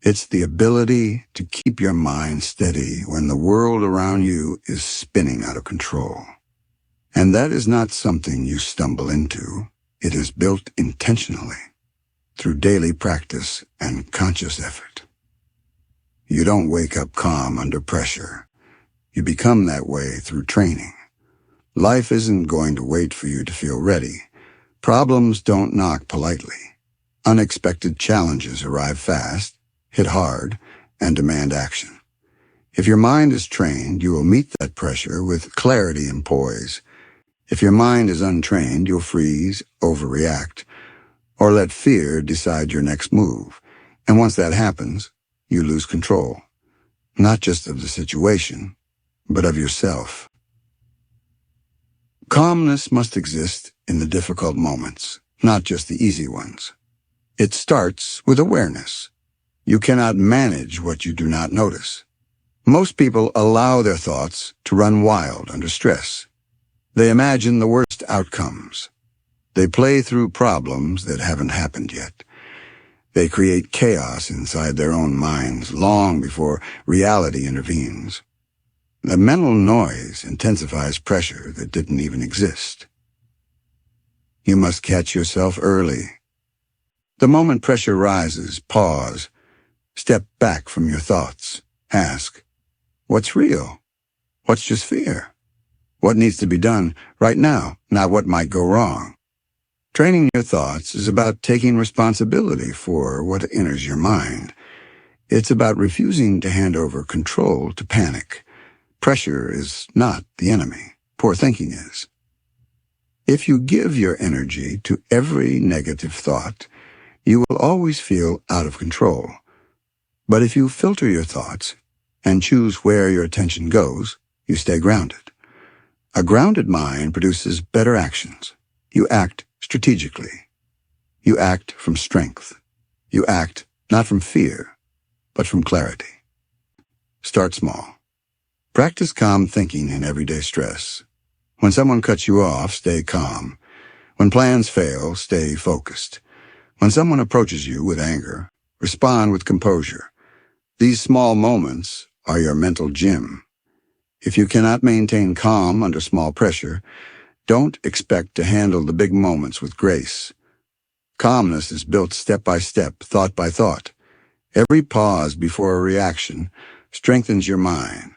A: It's the ability to keep your mind steady when the world around you is spinning out of control. And that is not something you stumble into. It is built intentionally through daily practice and conscious effort. You don't wake up calm under pressure. You become that way through training. Life isn't going to wait for you to feel ready. Problems don't knock politely. Unexpected challenges arrive fast, hit hard, and demand action. If your mind is trained, you will meet that pressure with clarity and poise. If your mind is untrained, you'll freeze, overreact, or let fear decide your next move. And once that happens, you lose control, not just of the situation, but of yourself. Calmness must exist in the difficult moments, not just the easy ones. It starts with awareness. You cannot manage what you do not notice. Most people allow their thoughts to run wild under stress. They imagine the worst outcomes. They play through problems that haven't happened yet. They create chaos inside their own minds long before reality intervenes. The mental noise intensifies pressure that didn't even exist. You must catch yourself early. The moment pressure rises, pause. Step back from your thoughts. Ask, what's real? What's just fear? What needs to be done right now, not what might go wrong? Training your thoughts is about taking responsibility for what enters your mind. It's about refusing to hand over control to panic. Pressure is not the enemy. Poor thinking is. If you give your energy to every negative thought, you will always feel out of control. But if you filter your thoughts and choose where your attention goes, you stay grounded. A grounded mind produces better actions. You act strategically. You act from strength. You act not from fear, but from clarity. Start small. Practice calm thinking in everyday stress. When someone cuts you off, stay calm. When plans fail, stay focused. When someone approaches you with anger, respond with composure. These small moments are your mental gym. If you cannot maintain calm under small pressure, don't expect to handle the big moments with grace. Calmness is built step by step, thought by thought. Every pause before a reaction strengthens your mind.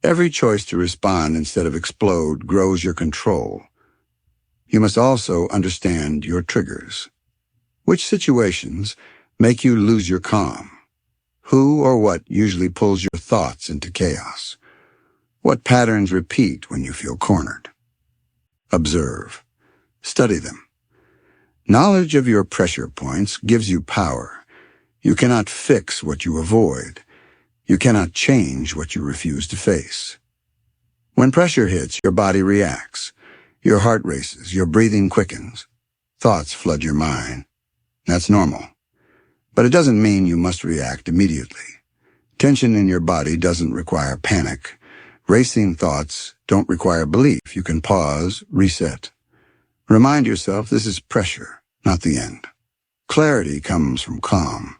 A: Every choice to respond instead of explode grows your control. You must also understand your triggers. Which situations make you lose your calm? Who or what usually pulls your thoughts into chaos? What patterns repeat when you feel cornered? Observe. Study them. Knowledge of your pressure points gives you power. You cannot fix what you avoid. You cannot change what you refuse to face. When pressure hits, your body reacts. Your heart races, your breathing quickens. Thoughts flood your mind. That's normal. But it doesn't mean you must react immediately. Tension in your body doesn't require panic. Racing thoughts don't require belief. You can pause, reset. Remind yourself this is pressure, not the end. Clarity comes from calm.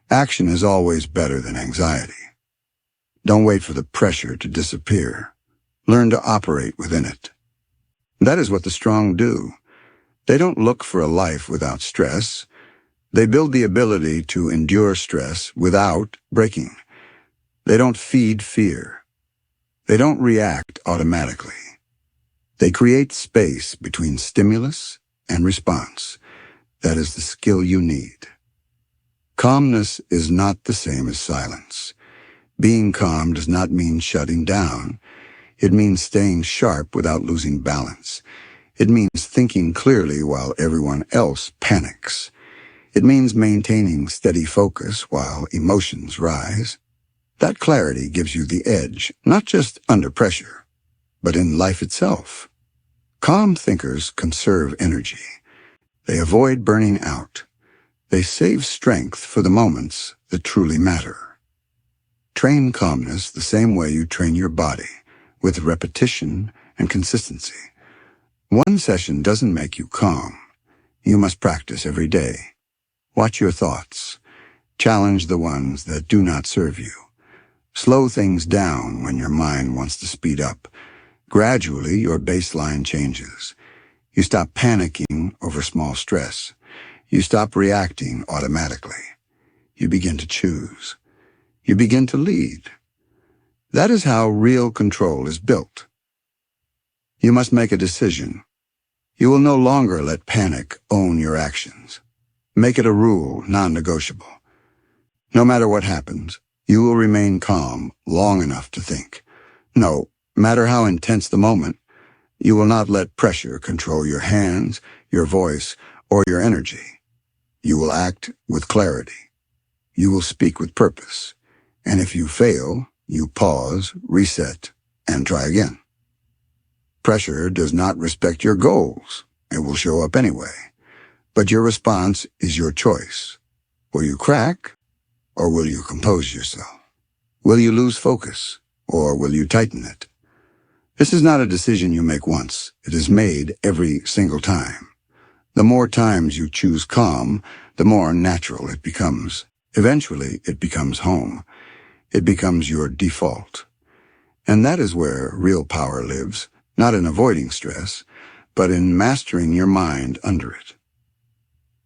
A: Action is always better than anxiety. Don't wait for the pressure to disappear. Learn to operate within it. That is what the strong do. They don't look for a life without stress. They build the ability to endure stress without breaking. They don't feed fear. They don't react automatically. They create space between stimulus and response. That is the skill you need. Calmness is not the same as silence. Being calm does not mean shutting down. It means staying sharp without losing balance. It means thinking clearly while everyone else panics. It means maintaining steady focus while emotions rise. That clarity gives you the edge, not just under pressure, but in life itself. Calm thinkers conserve energy. They avoid burning out. They save strength for the moments that truly matter. Train calmness the same way you train your body, with repetition and consistency. One session doesn't make you calm. You must practice every day. Watch your thoughts. Challenge the ones that do not serve you. Slow things down when your mind wants to speed up. Gradually, your baseline changes. You stop panicking over small stress. You stop reacting automatically. You begin to choose. You begin to lead. That is how real control is built. You must make a decision. You will no longer let panic own your actions. Make it a rule, non-negotiable. No matter what happens, you will remain calm long enough to think. No matter how intense the moment, you will not let pressure control your hands, your voice, or your energy. You will act with clarity. You will speak with purpose. And if you fail, you pause, reset, and try again. Pressure does not respect your goals. It will show up anyway. But your response is your choice. Will you crack, or will you compose yourself? Will you lose focus, or will you tighten it? This is not a decision you make once. It is made every single time. The more times you choose calm, the more natural it becomes. Eventually, it becomes home. It becomes your default. And that is where real power lives, not in avoiding stress, but in mastering your mind under it.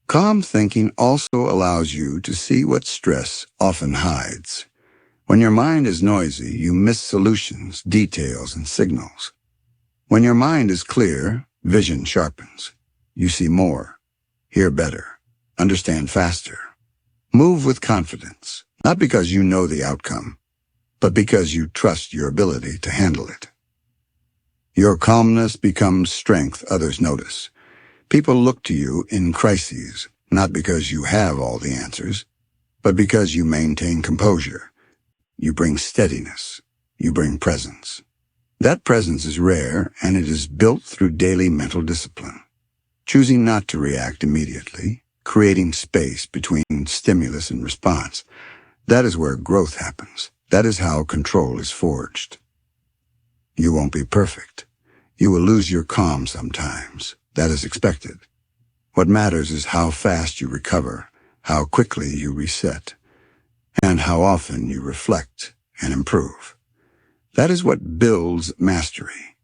A: Calm thinking also allows you to see what stress often hides. When your mind is noisy, you miss solutions, details, and signals. When your mind is clear, vision sharpens. You see more, hear better, understand faster. Move with confidence, not because you know the outcome, but because you trust your ability to handle it. Your calmness becomes strength others notice. People look to you in crises, not because you have all the answers, but because you maintain composure. You bring steadiness. You bring presence. That presence is rare, and it is built through daily mental discipline. Choosing not to react immediately, creating space between stimulus and response. That is where growth happens. That is how control is forged. You won't be perfect. You will lose your calm sometimes. That is expected. What matters is how fast you recover, how quickly you reset, and how often you reflect and improve. That is what builds mastery.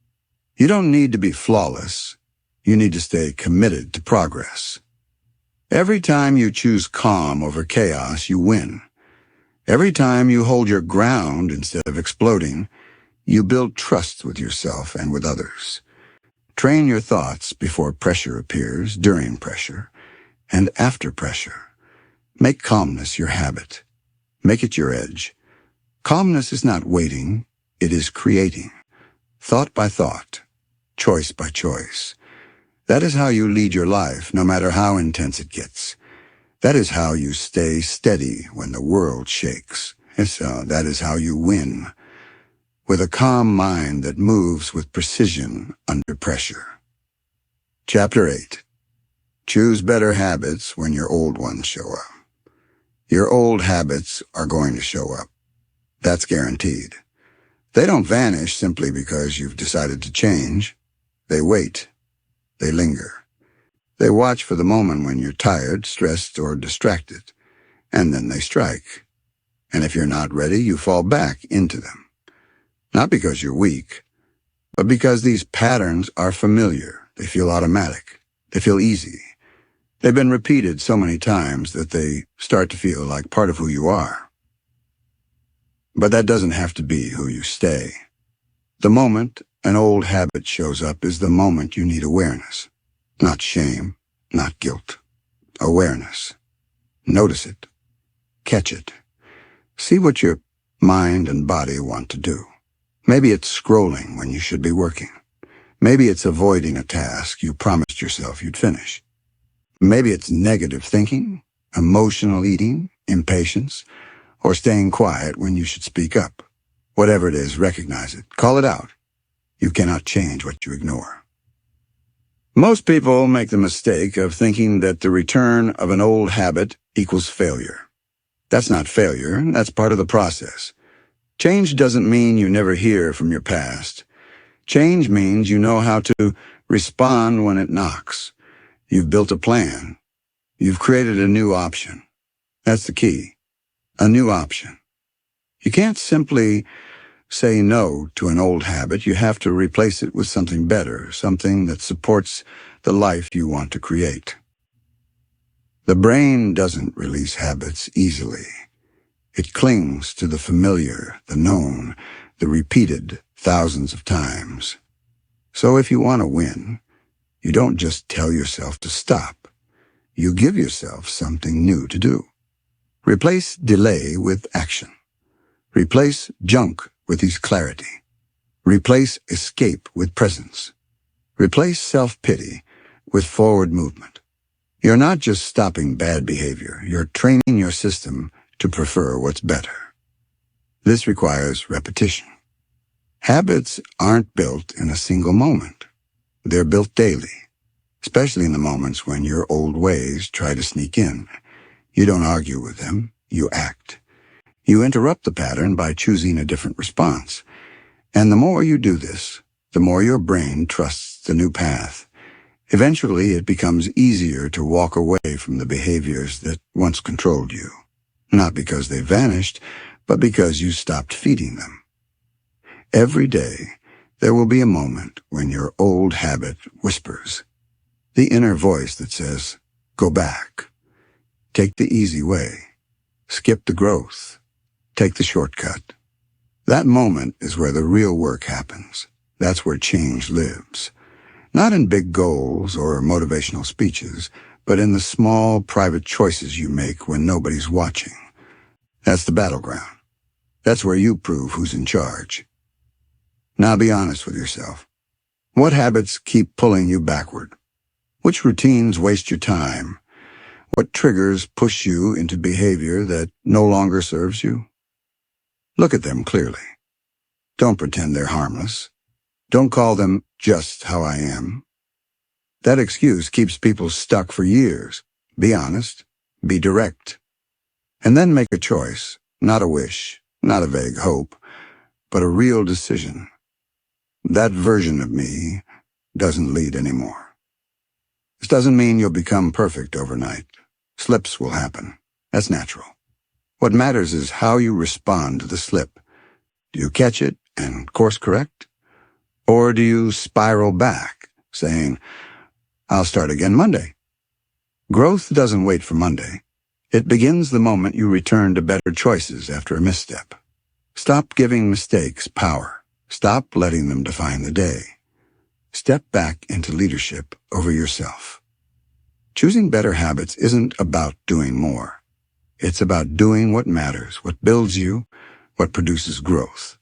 A: You don't need to be flawless. You need to stay committed to progress. Every time you choose calm over chaos, you win. Every time you hold your ground instead of exploding, you build trust with yourself and with others. Train your thoughts before pressure appears, during pressure, and after pressure. Make calmness your habit. Make it your edge. Calmness is not waiting, it is creating. Thought by thought, choice by choice. That is how you lead your life, no matter how intense it gets. That is how you stay steady when the world shakes. That is how you win. With a calm mind that moves with precision under pressure. Chapter 8. Choose better habits when your old ones show up. Your old habits are going to show up. That's guaranteed. They don't vanish simply because you've decided to change. They wait. They linger. They watch for the moment when you're tired, stressed, or distracted, and then they strike. And if you're not ready, you fall back into them. Not because you're weak, but because these patterns are familiar. They feel automatic. They feel easy. They've been repeated so many times that they start to feel like part of who you are. But that doesn't have to be who you stay. The moment an old habit shows up is the moment you need awareness. Not shame, not guilt. Awareness. Notice it. Catch it. See what your mind and body want to do. Maybe it's scrolling when you should be working. Maybe it's avoiding a task you promised yourself you'd finish. Maybe it's negative thinking, emotional eating, impatience, or staying quiet when you should speak up. Whatever it is, recognize it. Call it out. You cannot change what you ignore. Most people make the mistake of thinking that the return of an old habit equals failure. That's not failure. That's part of the process. Change doesn't mean you never hear from your past. Change means you know how to respond when it knocks. You've built a plan. You've created a new option. That's the key. A new option. You can't simply say no to an old habit. You have to replace it with something better, something that supports the life you want to create. The brain doesn't release habits easily. It clings to the familiar, the known, the repeated thousands of times. So if you want to win, you don't just tell yourself to stop. You give yourself something new to do. Replace delay with action. Replace junk with clarity. Replace escape with presence. Replace self-pity with forward movement. You're not just stopping bad behavior. You're training your system to prefer what's better. This requires repetition. Habits aren't built in a single moment. They're built daily, especially in the moments when your old ways try to sneak in. You don't argue with them, you act. You interrupt the pattern by choosing a different response. And the more you do this, the more your brain trusts the new path. Eventually, it becomes easier to walk away from the behaviors that once controlled you. Not because they vanished, but because you stopped feeding them. Every day, there will be a moment when your old habit whispers. The inner voice that says, go back. Take the easy way. Skip the growth. Take the shortcut. That moment is where the real work happens. That's where change lives. Not in big goals or motivational speeches, but in the small, private choices you make when nobody's watching. That's the battleground. That's where you prove who's in charge. Now be honest with yourself. What habits keep pulling you backward? Which routines waste your time? What triggers push you into behavior that no longer serves you? Look at them clearly. Don't pretend they're harmless. Don't call them just how I am. That excuse keeps people stuck for years. Be honest. Be direct. And then make a choice, not a wish, not a vague hope, but a real decision. That version of me doesn't lead anymore. This doesn't mean you'll become perfect overnight. Slips will happen. That's natural. What matters is how you respond to the slip. Do you catch it and course correct? Or do you spiral back, saying, I'll start again Monday? Growth doesn't wait for Monday. It begins the moment you return to better choices after a misstep. Stop giving mistakes power. Stop letting them define the day. Step back into leadership over yourself. Choosing better habits isn't about doing more. It's about doing what matters, what builds you, what produces growth.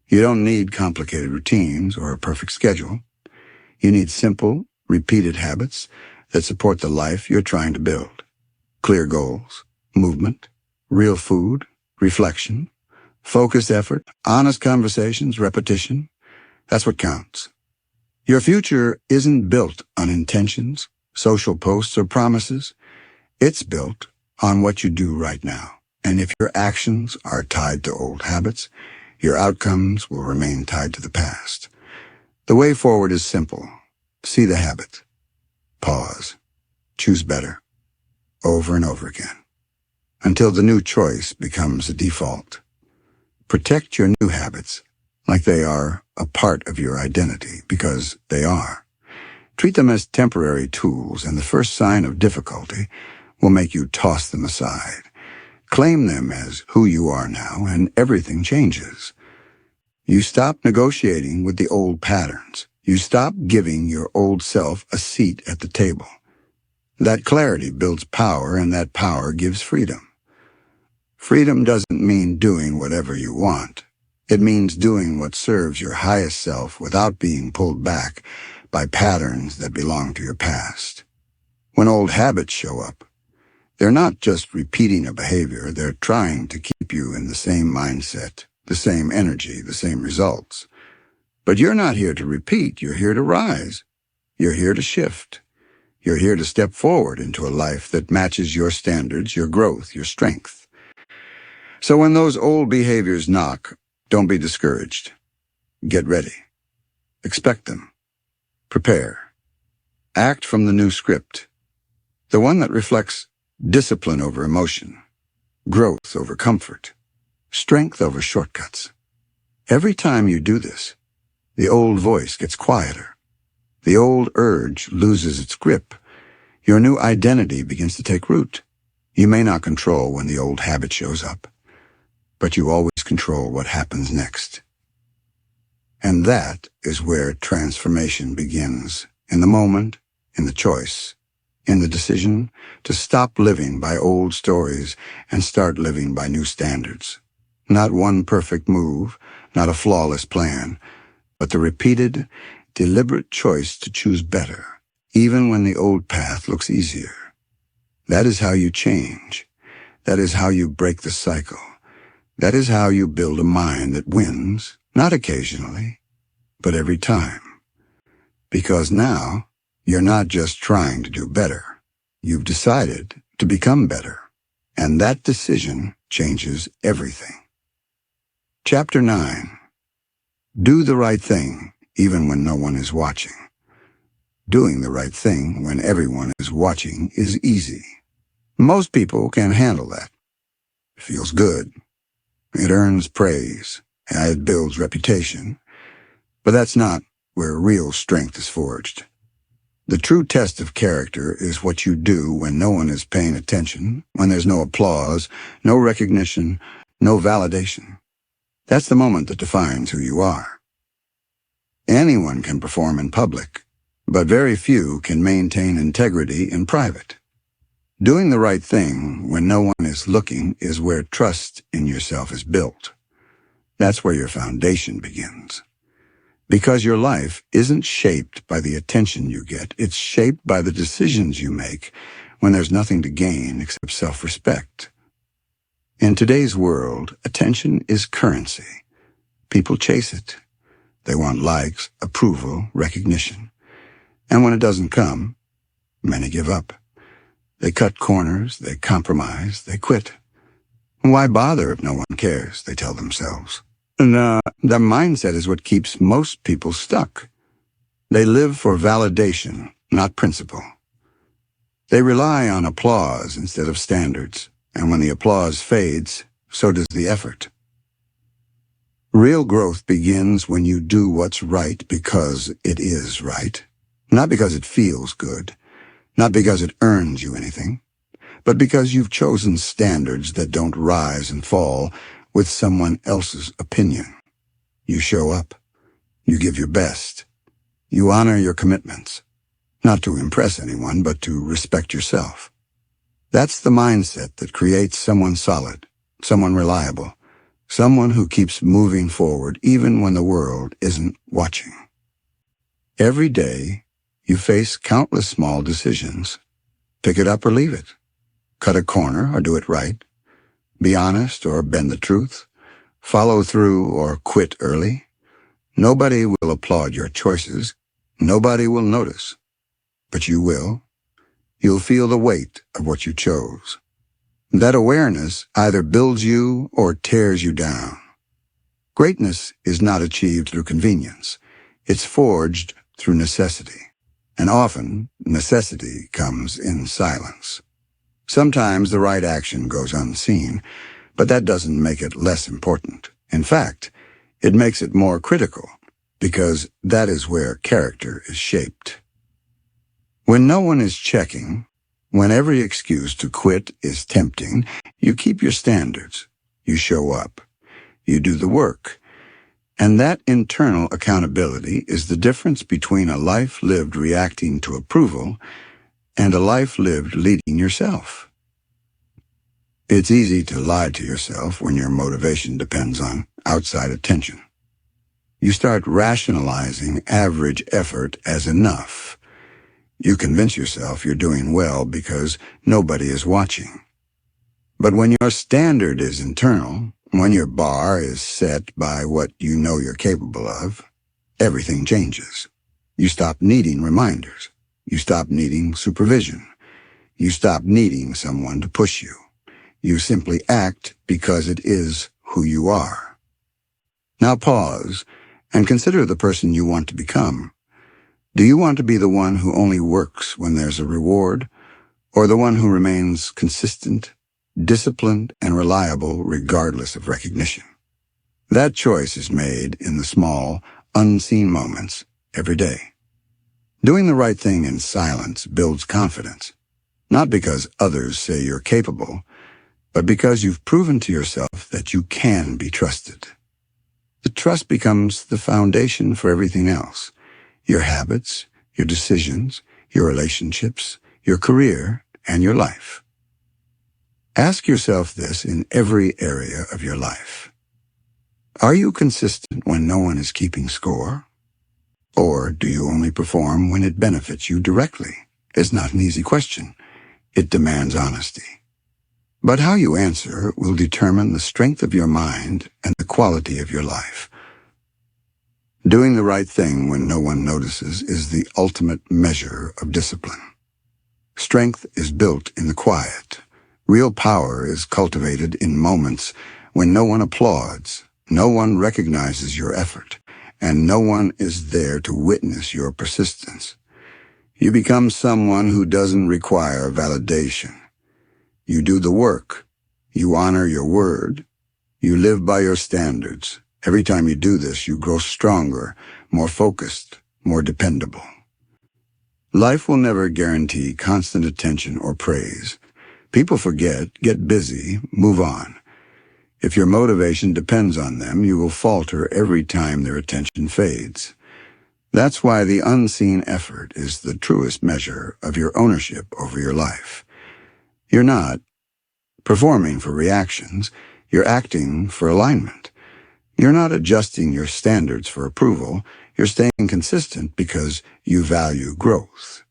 A: You don't need complicated routines or a perfect schedule. You need simple, repeated habits that support the life you're trying to build. Clear goals, movement, real food, reflection, focused effort, honest conversations, repetition. That's what counts. Your future isn't built on intentions, social posts, or promises. It's built on what you do right now, And if your actions are tied to old habits, your outcomes will remain tied to the past. The way forward is simple. See the habit. Pause. Choose better. Over and over again. Until the new choice becomes a default. Protect your new habits like they are a part of your identity, because they are. Treat them as temporary tools, and the first sign of difficulty will make you toss them aside. Claim them as who you are now, and everything changes. You stop negotiating with the old patterns. You stop giving your old self a seat at the table. That clarity builds power, and that power gives freedom. Freedom doesn't mean doing whatever you want. It means doing what serves your highest self without being pulled back by patterns that belong to your past. When old habits show up, they're not just repeating a behavior, they're trying to keep you in the same mindset, the same energy, the same results. But you're not here to repeat, you're here to rise. You're here to shift. You're here to step forward into a life that matches your standards, your growth, your strength. So when those old behaviors knock, don't be discouraged. Get ready. Expect them. Prepare. Act from the new script, the one that reflects discipline over emotion, growth over comfort, strength over shortcuts. Every time you do this, the old voice gets quieter. The old urge loses its grip. Your new identity begins to take root. You may not control when the old habit shows up, but you always control what happens next. And that is where transformation begins, in the moment, in the choice, in the decision to stop living by old stories and start living by new standards. Not one perfect move, not a flawless plan, but the repeated, deliberate choice to choose better, even when the old path looks easier. That is how you change. That is how you break the cycle. That is how you build a mind that wins, not occasionally, but every time. Because now, you're not just trying to do better. You've decided to become better. And that decision changes everything. Chapter 9. Do the right thing, even when no one is watching. Doing the right thing when everyone is watching is easy. Most people can handle that. It feels good. It earns praise. It builds reputation. But that's not where real strength is forged. The true test of character is what you do when no one is paying attention, when there's no applause, no recognition, no validation. That's the moment that defines who you are. Anyone can perform in public, but very few can maintain integrity in private. Doing the right thing when no one is looking is where trust in yourself is built. That's where your foundation begins. Because your life isn't shaped by the attention you get, it's shaped by the decisions you make when there's nothing to gain except self-respect. In today's world, attention is currency. People chase it. They want likes, approval, recognition. And when it doesn't come, many give up. They cut corners, they compromise, they quit. Why bother if no one cares, they tell themselves. And the mindset is what keeps most people stuck. They live for validation, not principle. They rely on applause instead of standards, and when the applause fades, so does the effort. Real growth begins when you do what's right because it is right, not because it feels good, not because it earns you anything, but because you've chosen standards that don't rise and fall with someone else's opinion. You show up. You give your best. You honor your commitments, not to impress anyone, but to respect yourself. That's the mindset that creates someone solid, someone reliable, someone who keeps moving forward even when the world isn't watching. Every day, you face countless small decisions. Pick it up or leave it. Cut a corner or do it right. Be honest or bend the truth. Follow through or quit early. Nobody will applaud your choices. Nobody will notice. But you will. You'll feel the weight of what you chose. That awareness either builds you or tears you down. Greatness is not achieved through convenience. It's forged through necessity. And often, necessity comes in silence. Sometimes the right action goes unseen, but that doesn't make it less important. In fact, it makes it more critical, because that is where character is shaped. When no one is checking, when every excuse to quit is tempting, you keep your standards. You show up. You do the work. And that internal accountability is the difference between a life lived reacting to approval and a life lived leading yourself. It's easy to lie to yourself when your motivation depends on outside attention. You start rationalizing average effort as enough. You convince yourself you're doing well because nobody is watching. But when your standard is internal, when your bar is set by what you know you're capable of, everything changes. You stop needing reminders. You stop needing supervision. You stop needing someone to push you. You simply act because it is who you are. Now pause and consider the person you want to become. Do you want to be the one who only works when there's a reward, or the one who remains consistent, disciplined, and reliable regardless of recognition? That choice is made in the small, unseen moments every day. Doing the right thing in silence builds confidence, not because others say you're capable, but because you've proven to yourself that you can be trusted. The trust becomes the foundation for everything else. Your habits, your decisions, your relationships, your career, and your life. Ask yourself this in every area of your life. Are you consistent when no one is keeping score? Or do you only perform when it benefits you directly? It's not an easy question. It demands honesty. But how you answer will determine the strength of your mind and the quality of your life. Doing the right thing when no one notices is the ultimate measure of discipline. Strength is built in the quiet. Real power is cultivated in moments when no one applauds, no one recognizes your effort, and no one is there to witness your persistence. You become someone who doesn't require validation. You do the work. You honor your word. You live by your standards. Every time you do this, you grow stronger, more focused, more dependable. Life will never guarantee constant attention or praise. People forget, get busy, move on. If your motivation depends on them, you will falter every time their attention fades. That's why the unseen effort is the truest measure of your ownership over your life. You're not performing for reactions, you're acting for alignment. You're not adjusting your standards for approval, you're staying consistent because you value growth.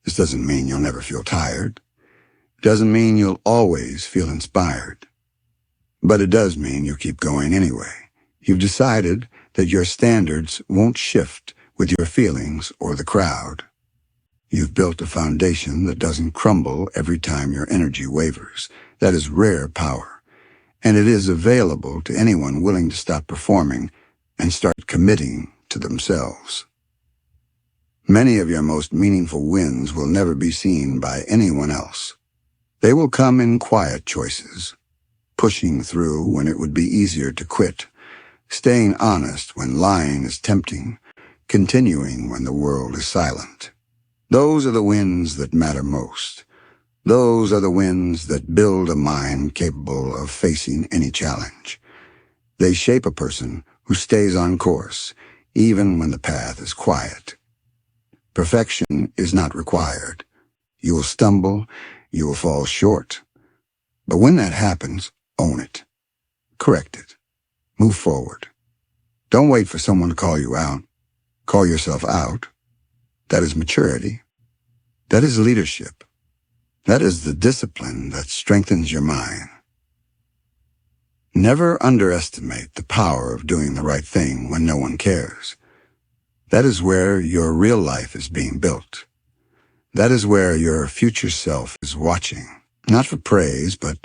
A: This doesn't mean you'll never feel tired. It doesn't mean you'll always feel inspired. But it does mean you keep going anyway. You've decided that your standards won't shift with your feelings or the crowd. You've built a foundation that doesn't crumble every time your energy wavers. That is rare power. And it is available to anyone willing to stop performing and start committing to themselves. Many of your most meaningful wins will never be seen by anyone else. They will come in quiet choices, pushing through when it would be easier to quit, staying honest when lying is tempting, continuing when the world is silent. Those are the wins that matter most. Those are the wins that build a mind capable of facing any challenge. They shape a person who stays on course, even when the path is quiet. Perfection is not required. You will stumble, you will fall short. But when that happens, own it. Correct it. Move forward. Don't wait for someone to call you out. Call yourself out. That is maturity. That is leadership. That is the discipline that strengthens your mind. Never underestimate the power of doing the right thing when no one cares. That is where your real life is being built. That is where your future self is watching. not for praise, but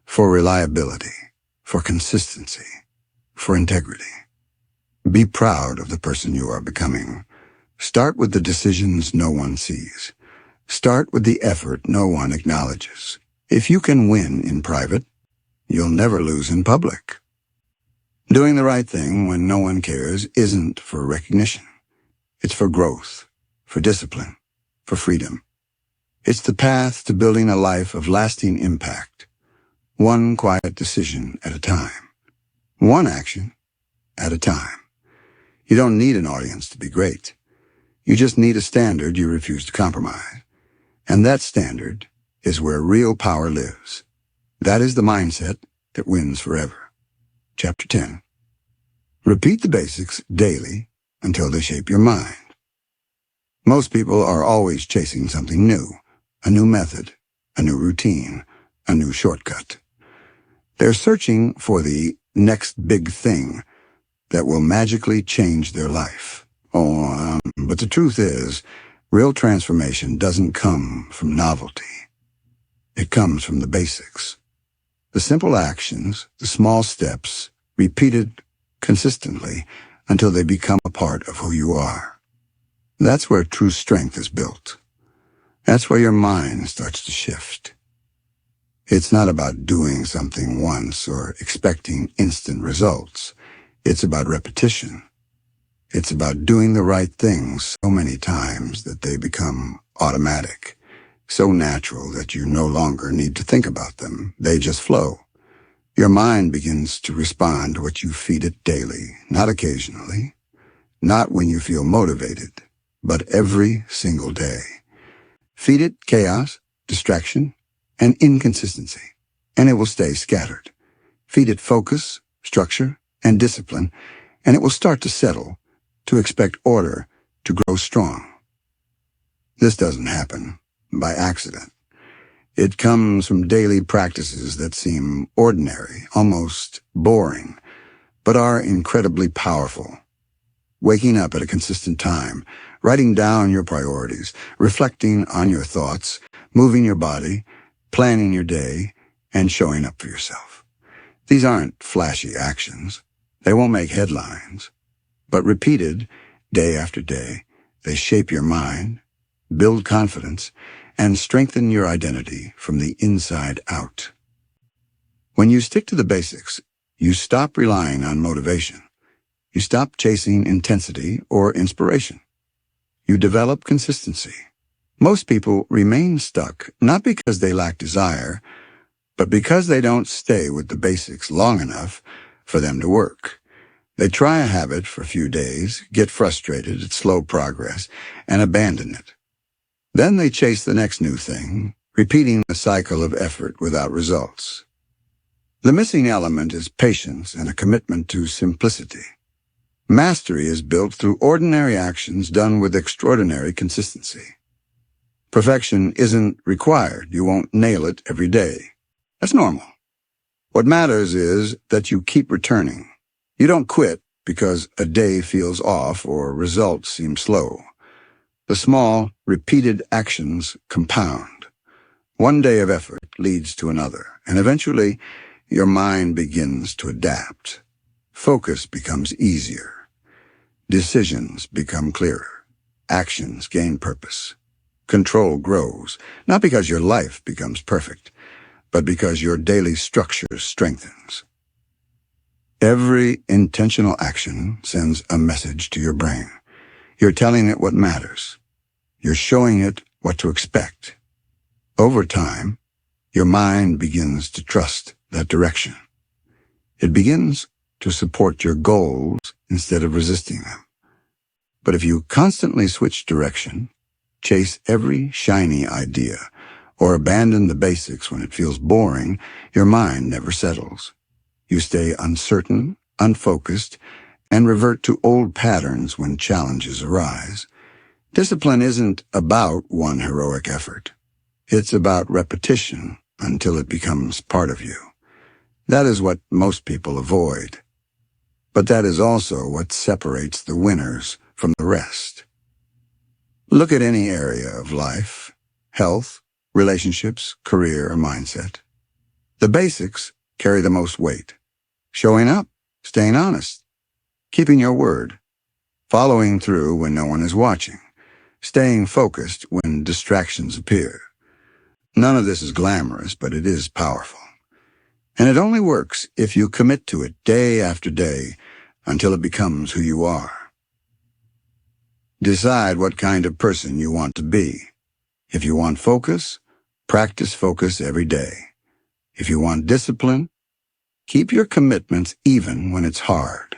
A: for reliability, for consistency, for integrity. Be proud of the person you are becoming. Start with the decisions no one sees. Start with the effort no one acknowledges. If you can win in private, you'll never lose in public. Doing the right thing when no one cares isn't for recognition. It's for growth, for discipline, for freedom. It's the path to building a life of lasting impact, one quiet decision at a time, one action at a time. You don't need an audience to be great. You just need a standard you refuse to compromise. And that standard is where real power lives. That is the mindset that wins forever. Chapter 10. Repeat the basics daily until they shape your mind. Most people are always chasing something new, a new method, a new routine, a new shortcut. They're searching for the next big thing that will magically change their life. But the truth is, real transformation doesn't come from novelty. It comes from the basics. The simple actions, the small steps, repeated consistently until they become a part of who you are. That's where true strength is built. That's where your mind starts to shift. It's not about doing something once or expecting instant results. It's about repetition. It's about doing the right things so many times that they become automatic, so natural that you no longer need to think about them. They just flow. Your mind begins to respond to what you feed it daily, not occasionally, not when you feel motivated, but every single day. Feed it chaos, distraction, and inconsistency, and it will stay scattered. Feed it focus, structure, and discipline, and it will start to settle, to expect order, to grow strong. This doesn't happen by accident. It comes from daily practices that seem ordinary, almost boring, but are incredibly powerful. Waking up at a consistent time, writing down your priorities, reflecting on your thoughts, moving your body, planning your day, and showing up for yourself. These aren't flashy actions. They won't make headlines. But repeated, day after day, they shape your mind, build confidence, and strengthen your identity from the inside out. When you stick to the basics, you stop relying on motivation. You stop chasing intensity or inspiration. You develop consistency. Most people remain stuck not because they lack desire, but because they don't stay with the basics long enough for them to work. They try a habit for a few days, get frustrated at slow progress, and abandon it. Then they chase the next new thing, repeating the cycle of effort without results. The missing element is patience and a commitment to simplicity. Mastery is built through ordinary actions done with extraordinary consistency. Perfection isn't required. You won't nail it every day. That's normal. What matters is that you keep returning. You don't quit because a day feels off or results seem slow. The small, repeated actions compound. One day of effort leads to another, and eventually your mind begins to adapt. Focus becomes easier. Decisions become clearer. Actions gain purpose. Control grows, not because your life becomes perfect, but because your daily structure strengthens. Every intentional action sends a message to your brain. You're telling it what matters. You're showing it what to expect. Over time, your mind begins to trust that direction. It begins to support your goals instead of resisting them. But if you constantly switch direction, chase every shiny idea, or abandon the basics when it feels boring, your mind never settles. You stay uncertain, unfocused, and revert to old patterns when challenges arise. Discipline isn't about one heroic effort. It's about repetition until it becomes part of you. That is what most people avoid. But that is also what separates the winners from the rest. Look at any area of life, health, relationships, career, or mindset. The basics carry the most weight. Showing up, staying honest, keeping your word, following through when no one is watching, staying focused when distractions appear. None of this is glamorous, but it is powerful. And it only works if you commit to it day after day until it becomes who you are. Decide what kind of person you want to be. If you want focus, practice focus every day. If you want discipline, keep your commitments even when it's hard.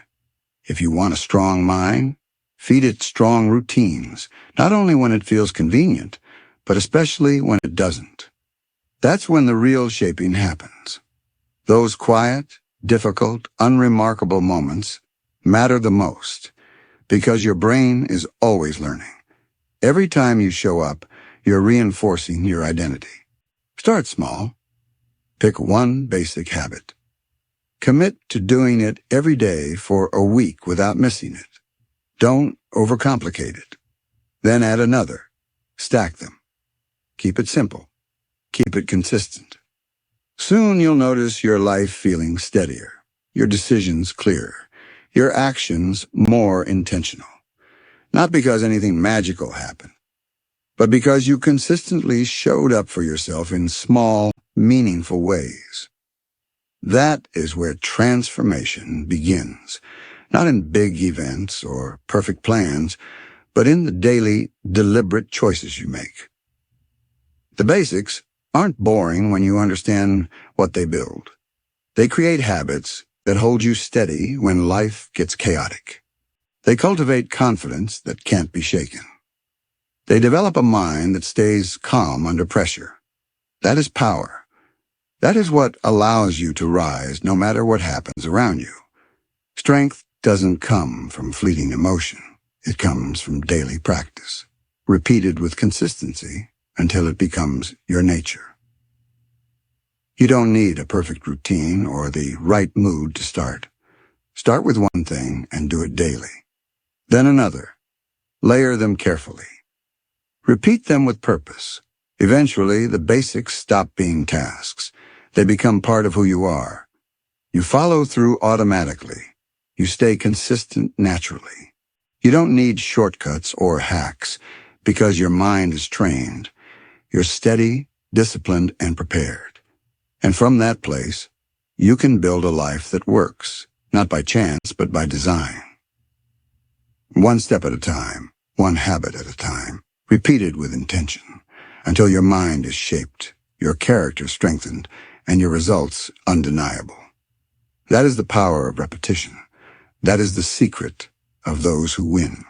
A: If you want a strong mind, feed it strong routines, not only when it feels convenient, but especially when it doesn't. That's when the real shaping happens. Those quiet, difficult, unremarkable moments matter the most because your brain is always learning. Every time you show up, you're reinforcing your identity. Start small. Pick one basic habit. Commit to doing it every day for a week without missing it. Don't overcomplicate it. Then add another. Stack them. Keep it simple. Keep it consistent. Soon you'll notice your life feeling steadier, your decisions clearer, your actions more intentional. Not because anything magical happened, but because you consistently showed up for yourself in small, meaningful ways. That is where transformation begins, not in big events or perfect plans, but in the daily, deliberate choices you make. The basics aren't boring when you understand what they build. They create habits that hold you steady when life gets chaotic. They cultivate confidence that can't be shaken. They develop a mind that stays calm under pressure. That is power. That is what allows you to rise no matter what happens around you. Strength doesn't come from fleeting emotion. It comes from daily practice, repeated with consistency until it becomes your nature. You don't need a perfect routine or the right mood to start. Start with one thing and do it daily. Then another. Layer them carefully. Repeat them with purpose. Eventually, the basics stop being tasks. They become part of who you are. You follow through automatically. You stay consistent naturally. You don't need shortcuts or hacks because your mind is trained. You're steady, disciplined, and prepared. And from that place, you can build a life that works, not by chance, but by design. One step at a time, one habit at a time, repeated with intention, until your mind is shaped, your character strengthened, and your results undeniable. That is the power of repetition. That is the secret of those who win.